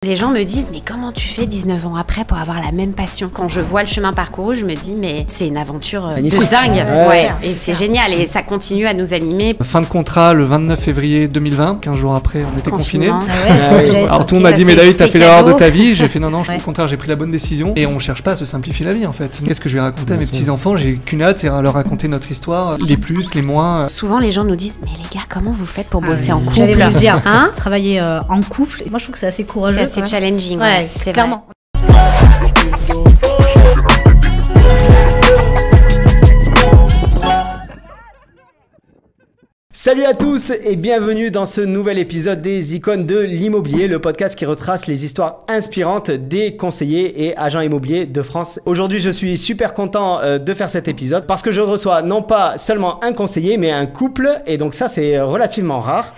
Les gens me disent, mais comment tu fais 19 ans après pour avoir la même passion? Quand je vois le chemin parcouru, je me dis, mais c'est une aventure de dingue. Ouais. Et c'est génial et ça continue à nous animer. Fin de contrat le 29 février 2020, 15 jours après, on était confinés. Alors tout le monde m'a dit, mais David, t'as fait l'erreur de ta vie. J'ai fait non, au contraire, j'ai pris la bonne décision. Et on cherche pas à se simplifier la vie en fait. Qu'est-ce que je vais raconter à mes petits-enfants? J'ai qu'une hâte, c'est leur raconter notre histoire, les plus, les moins. Souvent les gens nous disent, mais les gars, comment vous faites pour bosser en couple? J'allais vous le dire, travailler en couple. Moi je trouve que c'est assez courageux. C'est assez challenging. Ouais, c'est clairement. Salut à tous et bienvenue dans ce nouvel épisode des Icônes de l'immobilier, le podcast qui retrace les histoires inspirantes des conseillers et agents immobiliers de France. Aujourd'hui, je suis super content de faire cet épisode parce que je reçois non pas seulement un conseiller mais un couple et donc ça c'est relativement rare.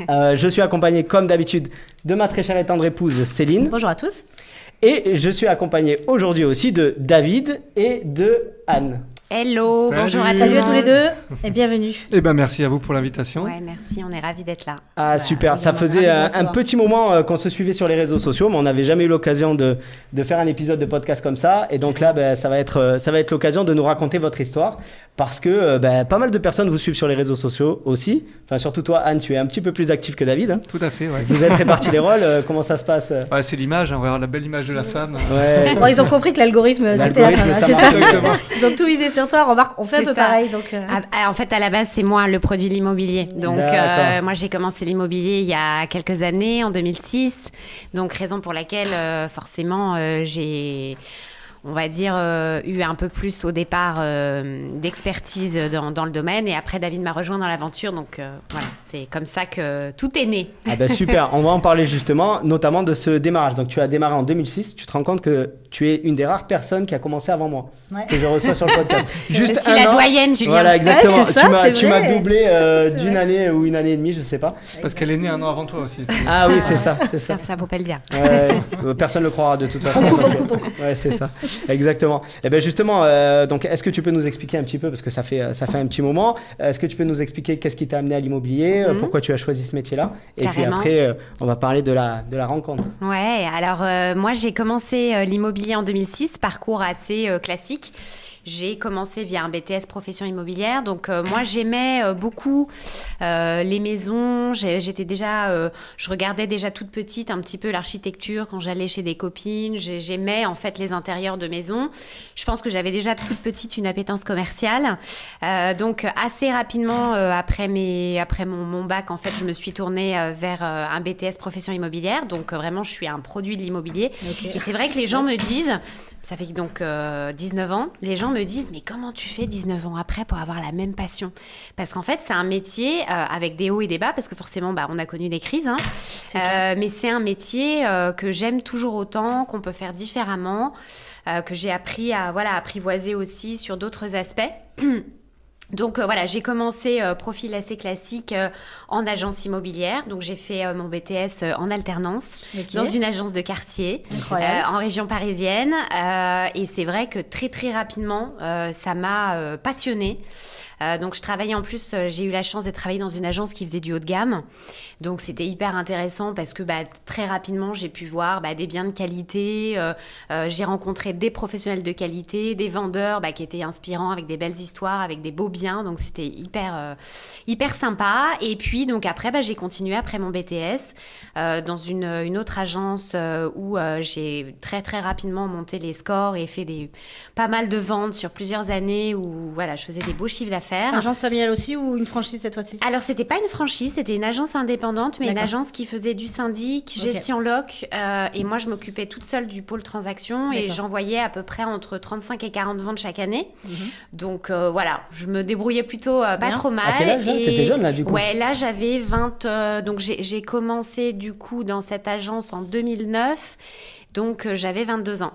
Je suis accompagné comme d'habitude de ma très chère et tendre épouse Céline. Bonjour à tous. Et je suis accompagné aujourd'hui aussi de David et de Anne. Hello, bonjour à Salut à tous les deux et bienvenue. Eh ben merci à vous pour l'invitation. Ouais, merci, on est ravis d'être là. Ah super, ça faisait un petit moment qu'on se suivait sur les réseaux sociaux, mais on n'avait jamais eu l'occasion de faire un épisode de podcast comme ça. Et donc là, ça va être l'occasion de nous raconter votre histoire. Parce que pas mal de personnes vous suivent sur les réseaux sociaux aussi. Enfin, surtout toi, Anne, tu es un petit peu plus active que David. Hein. Tout à fait, ouais. Vous êtes répartis les rôles, comment ça se passe? Ouais, c'est l'image, on regarde la belle image de la femme. Ouais. Bon, ils ont compris que l'algorithme, c'était la femme, c'est ça. Exactement. Ils ont tout visé sur toi, remarque, on fait un peu pareil. Donc, En fait, à la base, c'est moi le produit de l'immobilier. Donc, moi, j'ai commencé l'immobilier il y a quelques années, en 2006. Donc, raison pour laquelle, forcément, j'ai... on va dire, eu un peu plus au départ d'expertise dans le domaine. Et après, David m'a rejoint dans l'aventure. Donc, voilà, c'est comme ça que tout est né. Ah ben super, on va en parler justement, notamment de ce démarrage. Donc, tu as démarré en 2006. Tu te rends compte que tu es une des rares personnes qui a commencé avant moi, que je reçois sur le podcast. Juste je suis la doyenne, Julien. Voilà, exactement. Ouais, tu m'as doublé d'une année ou une année et demie, je sais pas. Parce qu'elle est née un an avant toi aussi. Ah oui, c'est ça. Ça faut pas le dire. Personne ne le croira de toute façon. Ouais, c'est ça. Exactement. Et ben justement, donc est-ce que tu peux nous expliquer un petit peu, parce que ça fait un petit moment, est-ce que tu peux nous expliquer qu'est-ce qui t'a amené à l'immobilier, pourquoi tu as choisi ce métier-là, et Carrément. puis après on va parler de la rencontre. Ouais, alors moi j'ai commencé l'immobilier en 2006, parcours assez classique. J'ai commencé via un BTS profession immobilière. Donc, moi, j'aimais beaucoup les maisons. J'étais déjà, je regardais déjà toute petite un petit peu l'architecture quand j'allais chez des copines. J'aimais en fait les intérieurs de maisons. Je pense que j'avais déjà toute petite une appétence commerciale. Donc, assez rapidement, après mon bac, en fait, je me suis tournée vers un BTS profession immobilière. Donc, vraiment, je suis un produit de l'immobilier. Okay. Et c'est vrai que les gens me disent... Ça fait donc 19 ans. Les gens me disent, mais comment tu fais 19 ans après pour avoir la même passion? Parce qu'en fait, c'est un métier avec des hauts et des bas, parce que forcément, on a connu des crises. Hein. Mais c'est un métier que j'aime toujours autant, qu'on peut faire différemment, que j'ai appris à apprivoiser aussi sur d'autres aspects. Donc voilà, j'ai commencé profil assez classique en agence immobilière. Donc j'ai fait mon BTS en alternance dans une agence de quartier en région parisienne. Et c'est vrai que très très rapidement, ça m'a passionnée. Donc je travaillais en plus, j'ai eu la chance de travailler dans une agence qui faisait du haut de gamme. Donc c'était hyper intéressant parce que très rapidement j'ai pu voir des biens de qualité, j'ai rencontré des professionnels de qualité, des vendeurs qui étaient inspirants avec des belles histoires, avec des beaux biens. Donc c'était hyper sympa. Et puis donc après j'ai continué après mon BTS dans une autre agence où j'ai très très rapidement monté les scores et fait pas mal de ventes sur plusieurs années où je faisais des beaux chiffres d'affaires. Agence familiale aussi ou une franchise cette fois-ci? Alors, c'était pas une franchise, c'était une agence indépendante, mais une agence qui faisait du syndic, gestion loc. Et moi, je m'occupais toute seule du pôle transaction et j'envoyais à peu près entre 35 et 40 ventes chaque année. Donc, je me débrouillais plutôt pas trop mal. À quel âge, t'étais jeune, là, du coup? Ouais, là, j'avais 20... donc, j'ai commencé, du coup, dans cette agence en 2009. Donc, j'avais 22 ans.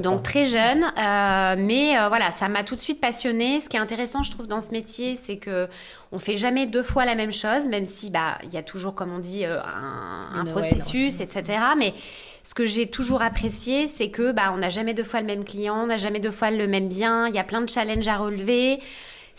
Donc, très jeune. Mais ça m'a tout de suite passionnée. Ce qui est intéressant, je trouve, dans ce métier, c'est qu'on ne fait jamais deux fois la même chose, même si il y a toujours, comme on dit, un processus, etc. Mais ce que j'ai toujours apprécié, c'est que on n'a jamais deux fois le même client, on n'a jamais deux fois le même bien. Il y a plein de challenges à relever.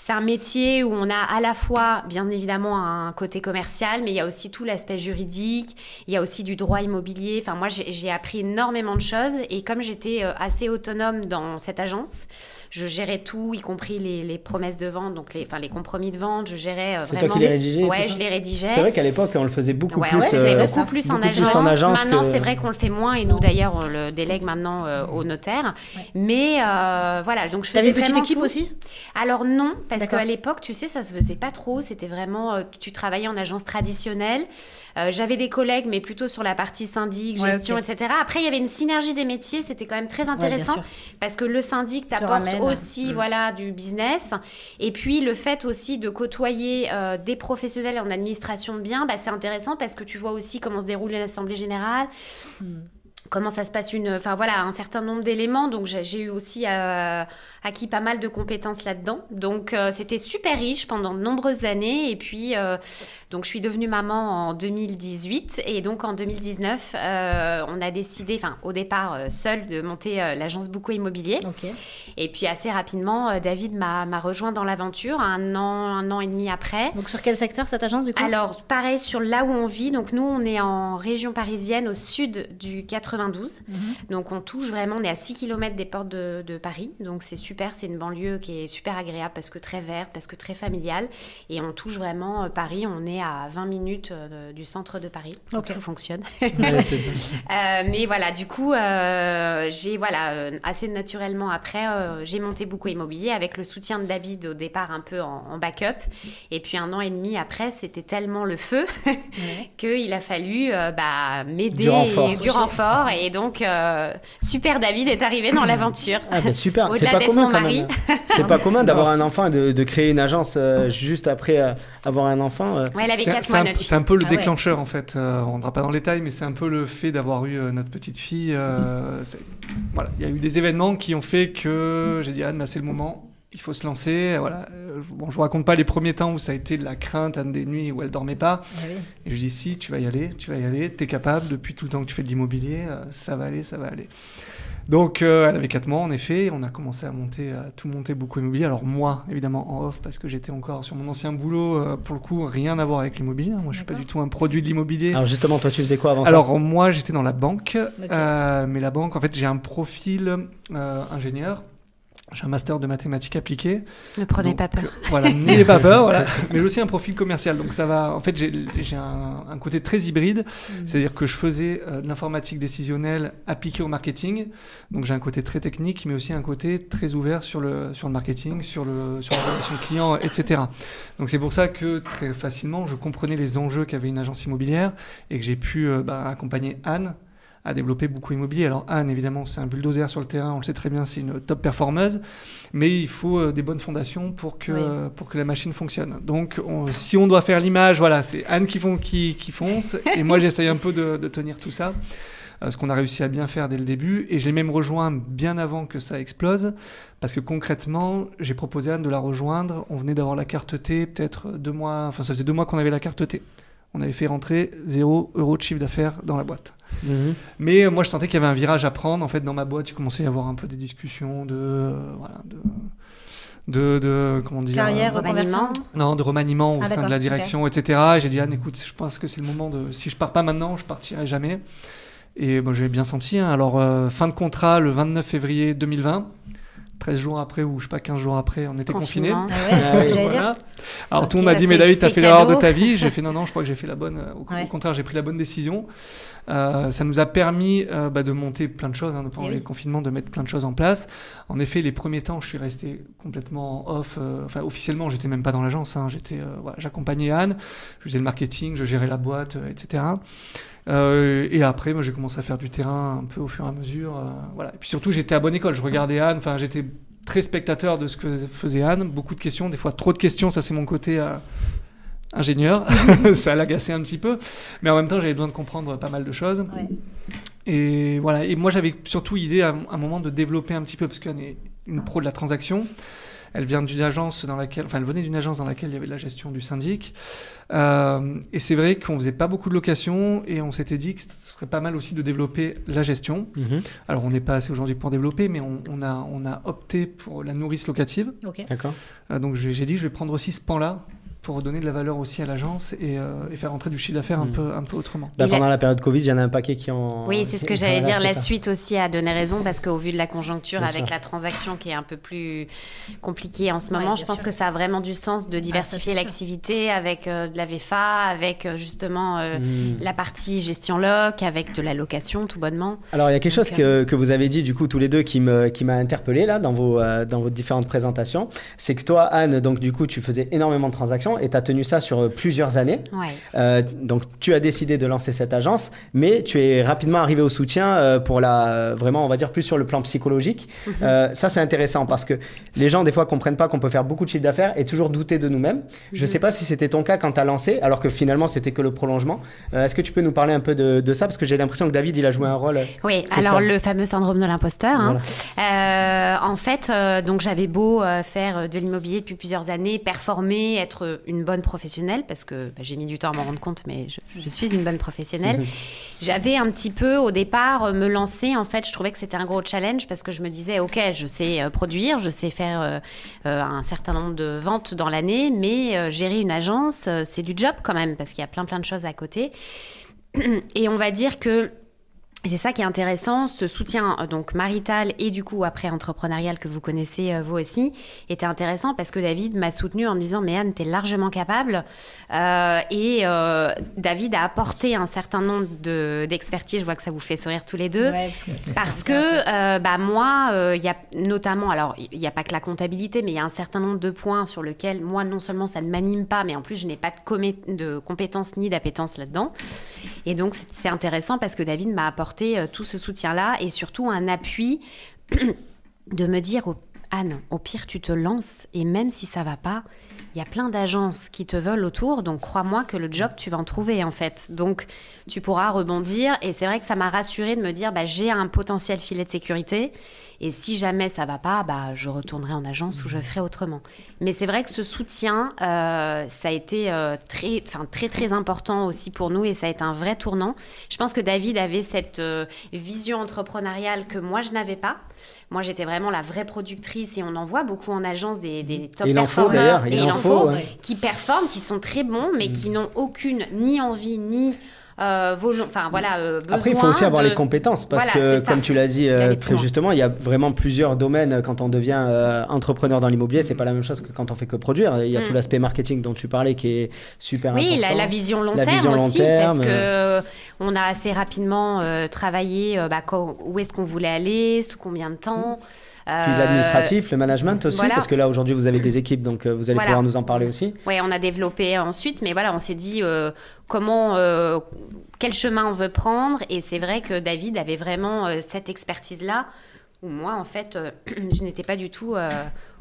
c'est un métier où on a à la fois, bien évidemment, un côté commercial, mais il y a aussi tout l'aspect juridique, il y a aussi du droit immobilier. Enfin, moi, j'ai appris énormément de choses et comme j'étais assez autonome dans cette agence, je gérais tout, y compris les promesses de vente, donc les compromis de vente, je gérais vraiment... C'est toi qui les rédigeais? Ouais, je les rédigeais. C'est vrai qu'à l'époque, on le faisait beaucoup plus. On le faisait beaucoup plus en agence. Maintenant, que... c'est vrai qu'on le fait moins et nous, d'ailleurs, on le délègue maintenant au notaire. Ouais. Mais voilà, donc je faisais une petite équipe tout. Aussi? Alors non, parce qu'à l'époque, tu sais, ça se faisait pas trop. C'était vraiment, tu travaillais en agence traditionnelle. J'avais des collègues, mais plutôt sur la partie syndic, gestion, etc. Après, il y avait une synergie des métiers. C'était quand même très intéressant parce que le syndic t'apporte aussi du business. Et puis, le fait aussi de côtoyer des professionnels en administration de biens, c'est intéressant parce que tu vois aussi comment se déroule l'assemblée générale. Comment ça se passe un certain nombre d'éléments. Donc, j'ai eu aussi acquis pas mal de compétences là-dedans. Donc, c'était super riche pendant de nombreuses années. Et puis, donc, je suis devenue maman en 2018. Et donc, en 2019, on a décidé, au départ, seule, de monter l'agence Bouco Immobilier. Okay. Et puis, assez rapidement, David m'a rejoint dans l'aventure un an et demi après. Donc, sur quel secteur, cette agence, du coup? Alors, pareil, sur là où on vit. Donc, nous, on est en région parisienne, au sud du 92. Donc, on touche vraiment, on est à 6 km des portes de Paris. Donc, c'est super, c'est une banlieue qui est super agréable parce que très verte, parce que très familiale. Et on touche vraiment Paris, on est à 20 minutes du centre de Paris. Donc, tout fonctionne. Mais voilà, du coup, j'ai, assez naturellement après, j'ai monté Bouco Immobilier avec le soutien de David au départ un peu en backup. Et puis, 1 an et demi après, c'était tellement le feu qu'il a fallu m'aider du renfort. Et donc, super David est arrivé dans l'aventure. Ah ben super, c'est pas commun quand même. C'est pas commun d'avoir un enfant et de créer une agence juste après avoir un enfant. Ouais, elle avait 4 mois, notre fille. C'est un peu le déclencheur en fait. On ne rentrera pas dans les détails, mais c'est un peu le fait d'avoir eu notre petite fille. Voilà, il y a eu des événements qui ont fait que j'ai dit Anne, là c'est le moment. Il faut se lancer, voilà. Bon, je vous raconte pas les premiers temps où ça a été de la crainte, des nuits où elle dormait pas. Et je lui dis si, tu vas y aller, t'es capable, depuis tout le temps que tu fais de l'immobilier, ça va aller. Donc, elle avait 4 mois, en effet, on a commencé à tout monter Bouco Immobilier. Alors moi, évidemment, en off, parce que j'étais encore sur mon ancien boulot, pour le coup, rien à voir avec l'immobilier. Moi, je suis pas du tout un produit de l'immobilier. Alors justement, toi, tu faisais quoi avant ça? Alors moi, j'étais dans la banque, mais la banque, en fait, j'ai un profil ingénieur. J'ai un master de mathématiques appliquées. Ne prenez pas peur. Voilà, n'ayez pas peur, voilà. Mais j'ai aussi un profil commercial, donc ça va. En fait, j'ai un côté très hybride, c'est-à-dire que je faisais de l'informatique décisionnelle appliquée au marketing. Donc j'ai un côté très technique, mais aussi un côté très ouvert sur le marketing, sur la relation client, etc. Donc c'est pour ça que très facilement, je comprenais les enjeux qu'avait une agence immobilière et que j'ai pu accompagner Anne à développer Bouco Immobilier. Alors Anne, évidemment, c'est un bulldozer sur le terrain, on le sait très bien, c'est une top performeuse, mais il faut des bonnes fondations pour que la machine fonctionne. Donc, si on doit faire l'image, voilà, c'est Anne qui fonce, et moi j'essaye un peu de tenir tout ça, ce qu'on a réussi à bien faire dès le début, et je l'ai même rejoint bien avant que ça explose, parce que concrètement, j'ai proposé à Anne de la rejoindre, on venait d'avoir la carte T, peut-être 2 mois, enfin ça faisait 2 mois qu'on avait la carte T. On avait fait rentrer 0 € de chiffre d'affaires dans la boîte. Mais moi, je sentais qu'il y avait un virage à prendre. En fait, dans ma boîte, il commençait à y avoir un peu des discussions de comment dire, carrière, remaniement. Non, de remaniement au sein de la direction, etc. Et j'ai dit Anne, écoute, je pense que c'est le moment si je pars pas maintenant, je partirai jamais. Et j'ai bien senti. Alors, fin de contrat le 29 février 2020. 13 jours après, ou je sais pas, 15 jours après, on était confinés. Voilà. Alors tout le monde m'a dit, mais David, t'as fait l'erreur de ta vie. J'ai fait non, je crois que j'ai fait la bonne. Au contraire, j'ai pris la bonne décision. Ça nous a permis de monter plein de choses, pendant les confinements, de mettre plein de choses en place. En effet, les premiers temps, je suis resté complètement off. Officiellement, j'étais même pas dans l'agence. J'accompagnais Anne, je faisais le marketing, je gérais la boîte, etc. Et après, moi, j'ai commencé à faire du terrain un peu au fur et à mesure. Voilà. Et puis surtout, j'étais à bonne école. Je regardais Anne. Enfin, j'étais très spectateur de ce que faisait Anne. Beaucoup de questions, des fois trop de questions. Ça, c'est mon côté ingénieur. Ça l'agaçait un petit peu. Mais en même temps, j'avais besoin de comprendre pas mal de choses. Et voilà. Et moi, j'avais surtout idée à un moment de développer un petit peu, parce qu'Anne est une pro de la transaction. Elle vient d'une agence elle venait d'une agence dans laquelle il y avait de la gestion du syndic. Et c'est vrai qu'on faisait pas beaucoup de locations et on s'était dit que ce serait pas mal aussi de développer la gestion. Alors on n'est pas assez aujourd'hui pour développer, mais on a opté pour la nourrice locative. D'accord. Donc j'ai dit je vais prendre aussi ce pan-là pour donner de la valeur aussi à l'agence et faire rentrer du chiffre d'affaires un peu autrement. Pendant la période Covid, il y en a un paquet qui ont... Oui, c'est ce que j'allais dire. La suite aussi a donné raison parce qu'au vu de la conjoncture, Bien avec sûr. la transaction qui est un peu plus compliquée en ce moment, je pense que ça a vraiment du sens de diversifier l'activité avec de la VFA, avec justement la partie gestion loc, avec de la location tout bonnement. Alors, il y a quelque chose que vous avez dit du coup tous les deux qui m'a interpellé là dans vos différentes présentations. C'est que toi, Anne, donc du coup, tu faisais énormément de transactions et tu as tenu ça sur plusieurs années. Ouais. Donc, tu as décidé de lancer cette agence, mais tu es rapidement arrivé au soutien pour vraiment, on va dire, plus sur le plan psychologique. Ça, c'est intéressant parce que les gens, des fois, comprennent pas qu'on peut faire beaucoup de chiffre d'affaires et toujours douter de nous-mêmes. Je sais pas si c'était ton cas quand tu as lancé, alors que finalement, c'était que le prolongement. Est-ce que tu peux nous parler un peu de ça? Parce que j'ai l'impression que David, il a joué un rôle Oui, crucial. alors le fameux syndrome de l'imposteur. Voilà. En fait, donc j'avais beau faire de l'immobilier depuis plusieurs années, performer, être une bonne professionnelle, parce que j'ai mis du temps à m'en rendre compte, mais je suis une bonne professionnelle. J'avais un petit peu, au départ, me lancer. En fait, je trouvais que c'était un gros challenge parce que je me disais, OK, je sais produire, je sais faire un certain nombre de ventes dans l'année, mais gérer une agence, c'est du job quand même, parce qu'il y a plein de choses à côté. Et on va dire que c'est ça qui est intéressant, ce soutien donc marital et du coup après entrepreneurial que vous connaissez vous aussi, était intéressant parce que David m'a soutenue en me disant mais Anne, t'es largement capable et David a apporté un certain nombre d'expertise, je vois que ça vous fait sourire tous les deux, parce que moi, il y a notamment, alors il n'y a pas que la comptabilité, mais il y a un certain nombre de points sur lesquels moi non seulement ça ne m'anime pas, mais en plus je n'ai pas de compétences ni d'appétence là-dedans. Et donc c'est intéressant parce que David m'a apporté tout ce soutien-là et surtout un appui de me dire Anne, au pire tu te lances et même si ça va pas, il y a plein d'agences qui te veulent autour, donc crois-moi que le job tu vas en trouver en fait, donc tu pourras rebondir. Et c'est vrai que ça m'a rassurée de me dire j'ai un potentiel filet de sécurité et si jamais ça va pas, je retournerai en agence ou je ferai autrement. Mais c'est vrai que ce soutien ça a été très important aussi pour nous et ça a été un vrai tournant. Je pense que David avait cette vision entrepreneuriale que moi je n'avais pas. Moi j'étais vraiment la vraie productrice et on en voit beaucoup en agence des top performers qui performent, qui sont très bons mais qui n'ont aucune ni envie ni besoin. Après, il faut aussi avoir les compétences parce que, comme tu l'as dit très justement, il y a vraiment plusieurs domaines quand on devient entrepreneur dans l'immobilier. C'est pas la même chose que quand on fait que produire. Il y a tout l'aspect marketing dont tu parlais qui est super important. Oui, la vision long terme aussi, parce que on a assez rapidement travaillé où est-ce qu'on voulait aller, sous combien de temps. Puis l'administratif, le management aussi, parce que là aujourd'hui vous avez des équipes, donc vous allez pouvoir nous en parler aussi. Oui, on a développé ensuite, mais on s'est dit quel chemin on veut prendre, et c'est vrai que David avait vraiment cette expertise-là, où moi en fait je n'étais pas du tout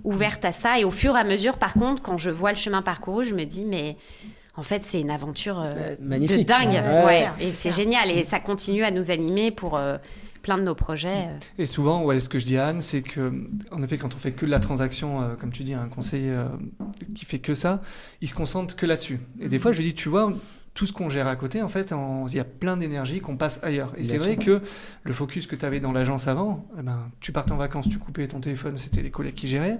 ouverte à ça, et au fur et à mesure par contre, quand je vois le chemin parcouru, je me dis mais... En fait, c'est une aventure de dingue, et c'est génial, et ça continue à nous animer pour plein de nos projets. Et souvent, ce que je dis à Anne, c'est que, en effet, quand on fait que de la transaction, comme tu dis, un conseiller qui fait que ça, il se concentre que là-dessus. Et des fois, je lui dis, tu vois, tout ce qu'on gère à côté, en fait, il y a plein d'énergie qu'on passe ailleurs. Et c'est vrai que le focus que tu avais dans l'agence avant, tu partais en vacances, tu coupais ton téléphone, c'était les collègues qui géraient.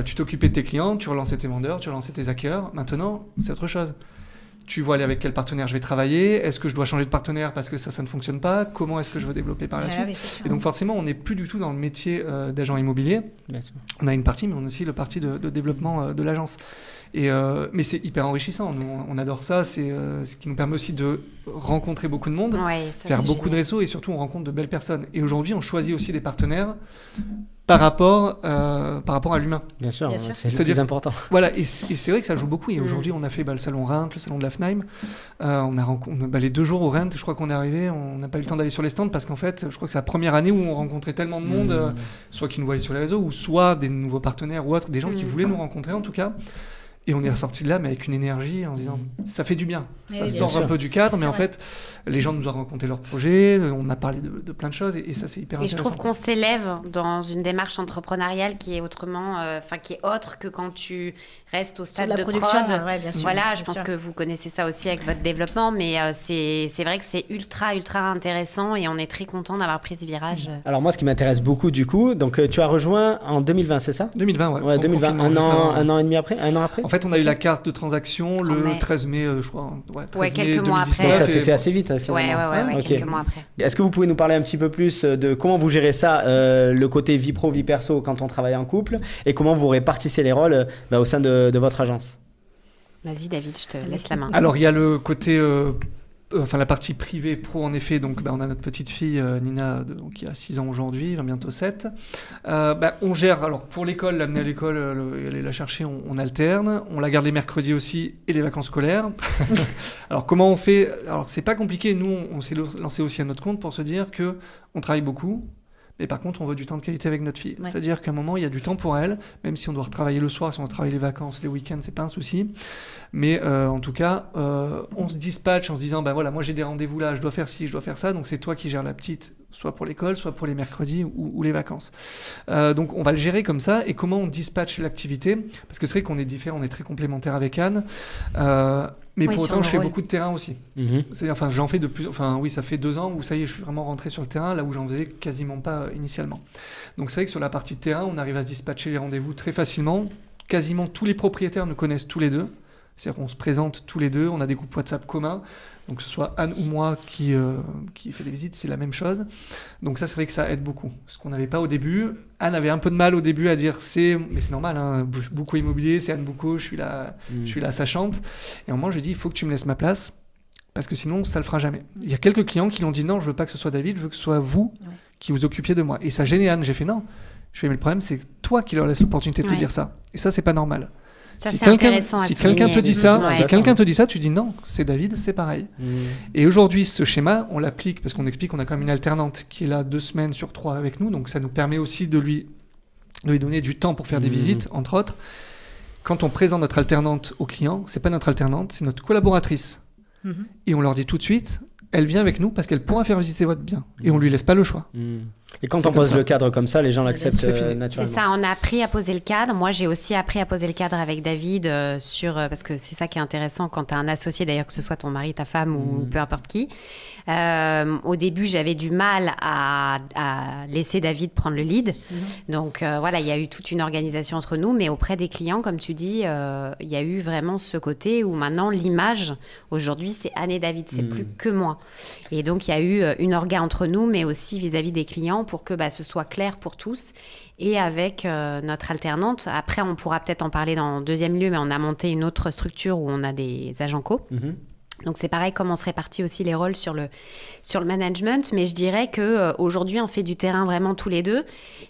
Tu t'occupais de tes clients, tu relançais tes vendeurs, tu relançais tes acquéreurs. Maintenant, c'est autre chose. Tu vois aller avec quel partenaire je vais travailler, est-ce que je dois changer de partenaire parce que ça ne fonctionne pas, comment est-ce que je veux développer par la suite. Et donc forcément, on n'est plus du tout dans le métier d'agent immobilier. On a une partie, mais on a aussi le partie de développement de l'agence. Mais c'est hyper enrichissant, nous, on adore ça, c'est ce qui nous permet aussi de rencontrer beaucoup de monde, faire beaucoup de réseaux et surtout on rencontre de belles personnes. Et aujourd'hui, on choisit aussi des partenaires par rapport à l'humain. Bien sûr. C'est le plus important. Voilà, et c'est vrai que ça joue beaucoup. Et aujourd'hui, on a fait le salon Rent, le salon de la FNAIM. Les 2 jours au Rent, je crois qu'on est arrivé, on n'a pas eu le temps d'aller sur les stands parce qu'en fait, je crois que c'est la première année où on rencontrait tellement de monde, soit qui nous voyaient sur les réseaux, ou soit des nouveaux partenaires ou autres, des gens qui voulaient nous rencontrer en tout cas. Et on est ressorti de là, mais avec une énergie en disant ça fait du bien. Ça Oui, sort un peu du cadre, mais en fait, les gens nous ont raconté leurs projets, on a parlé de plein de choses, et ça, c'est hyper intéressant. Et je trouve qu'on s'élève dans une démarche entrepreneuriale qui est autrement, qui est autre que quand tu restes au stade de prod. Bien sûr, voilà, je bien pense sûr. que vous connaissez ça aussi avec votre développement, mais c'est vrai que c'est ultra intéressant et on est très content d'avoir pris ce virage. Alors moi, ce qui m'intéresse beaucoup du coup, donc tu as rejoint en 2020, c'est ça? 2020, ouais. Ouais, 2020, un an et demi après, un an après. En fait, on a eu la carte de transaction le 13 mai, je crois. Ouais, 13 mai quelques mois 2019, après. Donc ça s'est fait assez vite, finalement. Ouais, Ok. quelques mois après. Est-ce que vous pouvez nous parler un petit peu plus de comment vous gérez ça, le côté vie pro, vie perso quand on travaille en couple, et comment vous répartissez les rôles au sein de votre agence? Vas-y David, je te laisse la main. Alors il y a le côté, la partie privée pro en effet, donc on a notre petite fille Nina qui a 6 ans aujourd'hui, bientôt 7. On gère, alors pour l'école, l'amener à l'école, aller la chercher, on alterne, on la garde les mercredis aussi et les vacances scolaires. Alors comment on fait? Alors c'est pas compliqué, nous on s'est lancé aussi à notre compte pour se dire que on travaille beaucoup. Mais par contre, on veut du temps de qualité avec notre fille. Ouais. C'est-à-dire qu'à un moment, il y a du temps pour elle, même si on doit retravailler le soir, si on doit travailler les vacances, les week-ends, c'est pas un souci. Mais en tout cas, on se dispatche en se disant, voilà, moi j'ai des rendez-vous là, je dois faire ci, je dois faire ça, donc c'est toi qui gères la petite, soit pour l'école, soit pour les mercredis ou les vacances. Donc on va le gérer comme ça. Et comment on dispatche l'activité? Parce que c'est vrai qu'on est différents, on est très complémentaires avec Anne. Mais pour autant, je fais beaucoup de terrain aussi. C'est-à-dire, j'en fais ça fait 2 ans où ça y est, je suis vraiment rentré sur le terrain, là où j'en faisais quasiment pas initialement. Donc c'est vrai que sur la partie de terrain, on arrive à se dispatcher les rendez-vous très facilement. Quasiment tous les propriétaires nous connaissent tous les deux. C'est-à-dire qu'on se présente tous les deux, on a des groupes WhatsApp communs. Donc que ce soit Anne ou moi qui fait des visites, c'est la même chose. Donc ça, c'est vrai que ça aide beaucoup. Ce qu'on n'avait pas au début. Anne avait un peu de mal au début à dire mais c'est normal, hein, beaucoup immobilier, c'est Anne Boucaud, je suis la sachante. Et à un moment, je lui ai dit, il faut que tu me laisses ma place, parce que sinon, ça le fera jamais. Il y a quelques clients qui l'ont dit, non, je veux pas que ce soit David, je veux que ce soit vous qui vous occupiez de moi. Et ça gênait Anne. J'ai fait non. Je fais, mais le problème, c'est toi qui leur laisse l'opportunité de te dire ça. Et ça, c'est pas normal. Ça, si quelqu'un te dit ça, tu dis non, c'est David, c'est pareil. Et aujourd'hui, ce schéma, on l'applique parce qu'on explique qu'on a quand même une alternante qui est là 2 semaines sur 3 avec nous, donc ça nous permet aussi de lui donner du temps pour faire des visites, entre autres. Quand on présente notre alternante aux clients, c'est pas notre alternante, c'est notre collaboratrice. Et on leur dit tout de suite, elle vient avec nous parce qu'elle pourra faire visiter votre bien. Et on lui laisse pas le choix. Et quand on pose le cadre comme ça, les gens l'acceptent naturellement. C'est ça, on a appris à poser le cadre. Moi, j'ai aussi appris à poser le cadre avec David parce que c'est ça qui est intéressant quand tu as un associé, d'ailleurs, que ce soit ton mari, ta femme ou peu importe qui. Au début, j'avais du mal à laisser David prendre le lead. Donc voilà, il y a eu toute une organisation entre nous, mais auprès des clients, comme tu dis, il y a eu vraiment ce côté où maintenant l'image, aujourd'hui, c'est Anne et David, c'est plus que moi. Et donc, il y a eu une orga entre nous, mais aussi vis-à-vis des clients pour que ce soit clair pour tous. Et avec notre alternante, après, on pourra peut-être en parler dans le deuxième lieu, mais on a monté une autre structure où on a des agents co. Donc c'est pareil, comment on se répartit aussi les rôles sur le management. Mais je dirais qu'aujourd'hui, on fait du terrain vraiment tous les deux.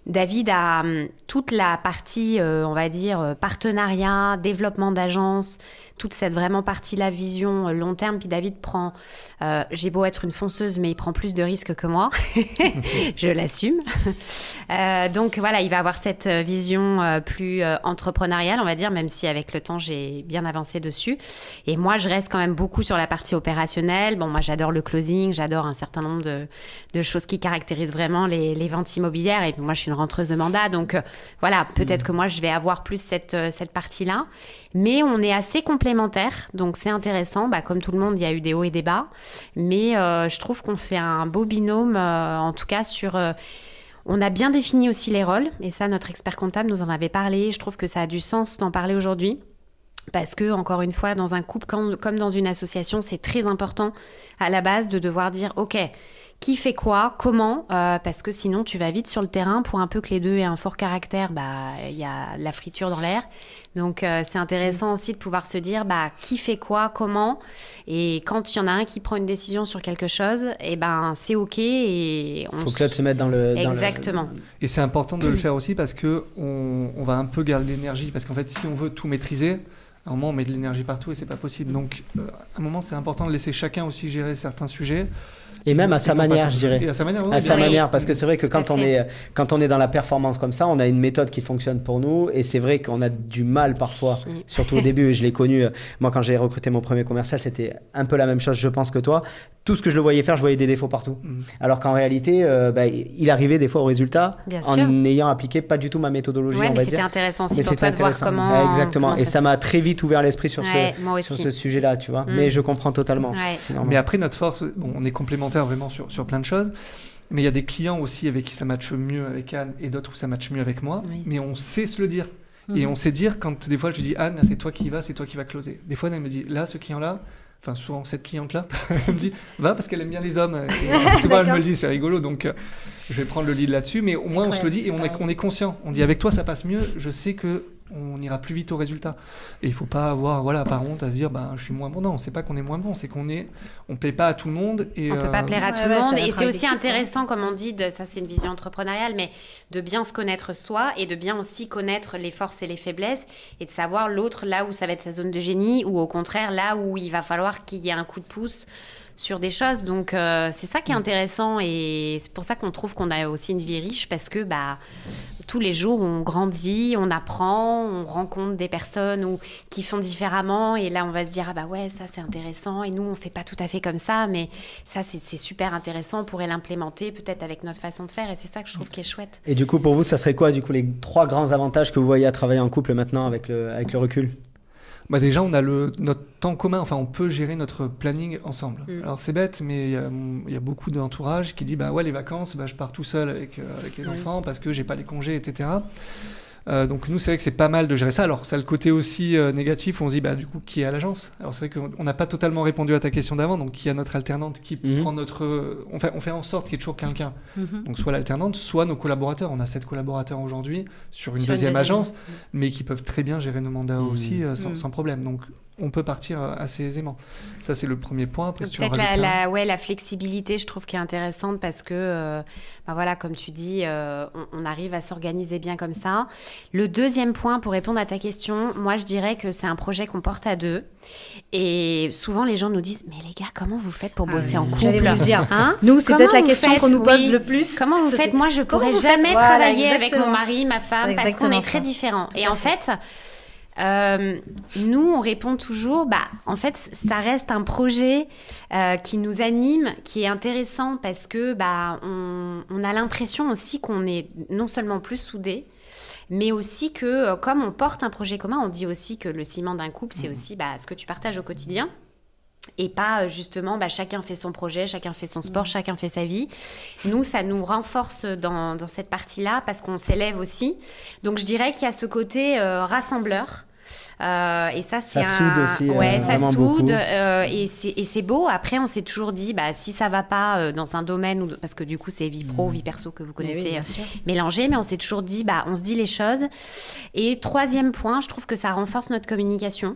David a toute la partie, on va dire, partenariat, développement d'agence, toute cette vraiment partie-là, vision long terme. Puis David prend, j'ai beau être une fonceuse, mais il prend plus de risques que moi. Je l'assume. Donc voilà, il va avoir cette vision plus entrepreneuriale, on va dire, même si avec le temps, j'ai bien avancé dessus. Et moi, je reste quand même beaucoup sur la partie opérationnelle. Bon, moi, j'adore le closing, j'adore un certain nombre de choses qui caractérisent vraiment les ventes immobilières. Et puis moi, je suis une rentreuse de mandat. Donc voilà, peut-être que moi, je vais avoir plus cette partie-là. Mais on est assez complémentaires. Donc c'est intéressant. Comme tout le monde, il y a eu des hauts et des bas. Mais je trouve qu'on fait un beau binôme, en tout cas sur... On a bien défini aussi les rôles. Et ça, notre expert comptable nous en avait parlé. Je trouve que ça a du sens d'en parler aujourd'hui. Parce que, encore une fois, dans un couple comme dans une association, c'est très important à la base de devoir dire « Ok, qui fait quoi, comment ?» Parce que sinon, tu vas vite sur le terrain. Pour un peu que les deux aient un fort caractère, il y a la friture dans l'air. Donc, c'est intéressant aussi de pouvoir se dire qui fait quoi, comment. Et quand il y en a un qui prend une décision sur quelque chose, c'est OK. Il faut que l'autre se mette dans le... Exactement. Et c'est important de le faire aussi parce qu'on va un peu garder l'énergie. Parce qu'en fait, si on veut tout maîtriser... À un moment, on met de l'énergie partout et c'est pas possible. Donc, à un moment, c'est important de laisser chacun aussi gérer certains sujets. Et même à sa manière, je dirais. Et à sa manière, oui. À sa manière, parce que c'est vrai que quand on est dans la performance comme ça, on a une méthode qui fonctionne pour nous. Et c'est vrai qu'on a du mal parfois, surtout au début. Et je l'ai connu, moi, quand j'ai recruté mon premier commercial, c'était un peu la même chose, je pense, que toi. Tout ce que je le voyais faire, je voyais des défauts partout. Alors qu'en réalité, il arrivait des fois au résultat en ayant appliqué pas du tout ma méthodologie. Ouais, on mais va c'était dire. intéressant aussi pour toi de voir comment. Ouais, exactement. Comment et ça m'a très vite ouvert l'esprit sur ce sujet-là, tu vois. Mais je comprends totalement. Mais après, notre force, on est complémentaires vraiment sur plein de choses. Mais il y a des clients aussi avec qui ça matche mieux avec Anne et d'autres où ça matche mieux avec moi. Mais on sait se le dire. Et on sait dire quand des fois je lui dis Anne, là, c'est toi qui y vas, c'est toi qui vas closer. Des fois, elle me dit là, ce client-là, enfin souvent cette cliente-là, elle me dit va parce qu'elle aime bien les hommes. Et souvent, elle me le dit, c'est rigolo. Donc je vais prendre le lead là-dessus. Mais au moins, on se le dit et on est conscient. On dit avec toi, ça passe mieux. Je sais que on ira plus vite au résultat. Et il faut pas avoir, par honte à se dire, je suis moins bon. Non, c'est pas qu'on est moins bon, c'est on plaît pas à tout le monde. Et on peut pas plaire à tout le monde. Et c'est aussi intéressant, comme on dit, ça c'est une vision entrepreneuriale, mais de bien se connaître soi et de bien aussi connaître les forces et les faiblesses et de savoir l'autre là où ça va être sa zone de génie ou au contraire là où il va falloir qu'il y ait un coup de pouce sur des choses. Donc c'est ça qui est intéressant et c'est pour ça qu'on trouve qu'on a aussi une vie riche parce que tous les jours on grandit, on apprend, on rencontre des personnes qui font différemment et là on va se dire ça c'est intéressant et nous on fait pas tout à fait comme ça mais ça c'est super intéressant, on pourrait l'implémenter peut-être avec notre façon de faire et c'est ça que je trouve qui est chouette. Et du coup pour vous ça serait quoi du coup les 3 grands avantages que vous voyez à travailler en couple maintenant avec le recul? Déjà, on a notre temps commun, on peut gérer notre planning ensemble. Alors, c'est bête, mais il y a beaucoup d'entourage qui dit les vacances, je pars tout seul avec les enfants parce que j'ai pas les congés, etc. Donc, nous, c'est vrai que c'est pas mal de gérer ça. Alors, ça a le côté aussi négatif où on se dit, du coup, qui est à l'agence? Alors, c'est vrai qu'on n'a pas totalement répondu à ta question d'avant. Donc, qui a notre alternante qui prend on fait en sorte qu'il y ait toujours quelqu'un. Donc, soit l'alternante, soit nos collaborateurs. On a 7 collaborateurs aujourd'hui sur une deuxième agence, mais qui peuvent très bien gérer nos mandats aussi sans problème. Donc, on peut partir assez aisément. Ça, c'est le premier point. Après, peut-être la flexibilité, je trouve, qui est intéressante parce que, comme tu dis, on arrive à s'organiser bien comme ça. Le deuxième point, pour répondre à ta question, moi, je dirais que c'est un projet qu'on porte à 2. Et souvent, les gens nous disent « Mais les gars, comment vous faites pour bosser en couple ?» J'allais vous le dire. Nous, c'est peut-être la question qu'on nous pose le plus. Comment vous faites? Moi, je ne pourrais jamais travailler avec mon mari, ma femme, parce qu'on est très différents. Et en fait... nous, on répond toujours, en fait, ça reste un projet qui nous anime, qui est intéressant parce que on a l'impression aussi qu'on est non seulement plus soudés, mais aussi que comme on porte un projet commun, on dit aussi que le ciment d'un couple, c'est aussi ce que tu partages au quotidien. Et pas justement, chacun fait son projet, chacun fait son sport, chacun fait sa vie. Nous, ça nous renforce dans cette partie-là parce qu'on s'élève aussi. Donc, je dirais qu'il y a ce côté rassembleur. Et ça c'est soude aussi, ça soude et c'est beau. Après on s'est toujours dit si ça va pas dans un domaine parce que du coup c'est vie pro vie perso que vous connaissez mélangé, mais on s'est toujours dit on se dit les choses. Et troisième point, je trouve que ça renforce notre communication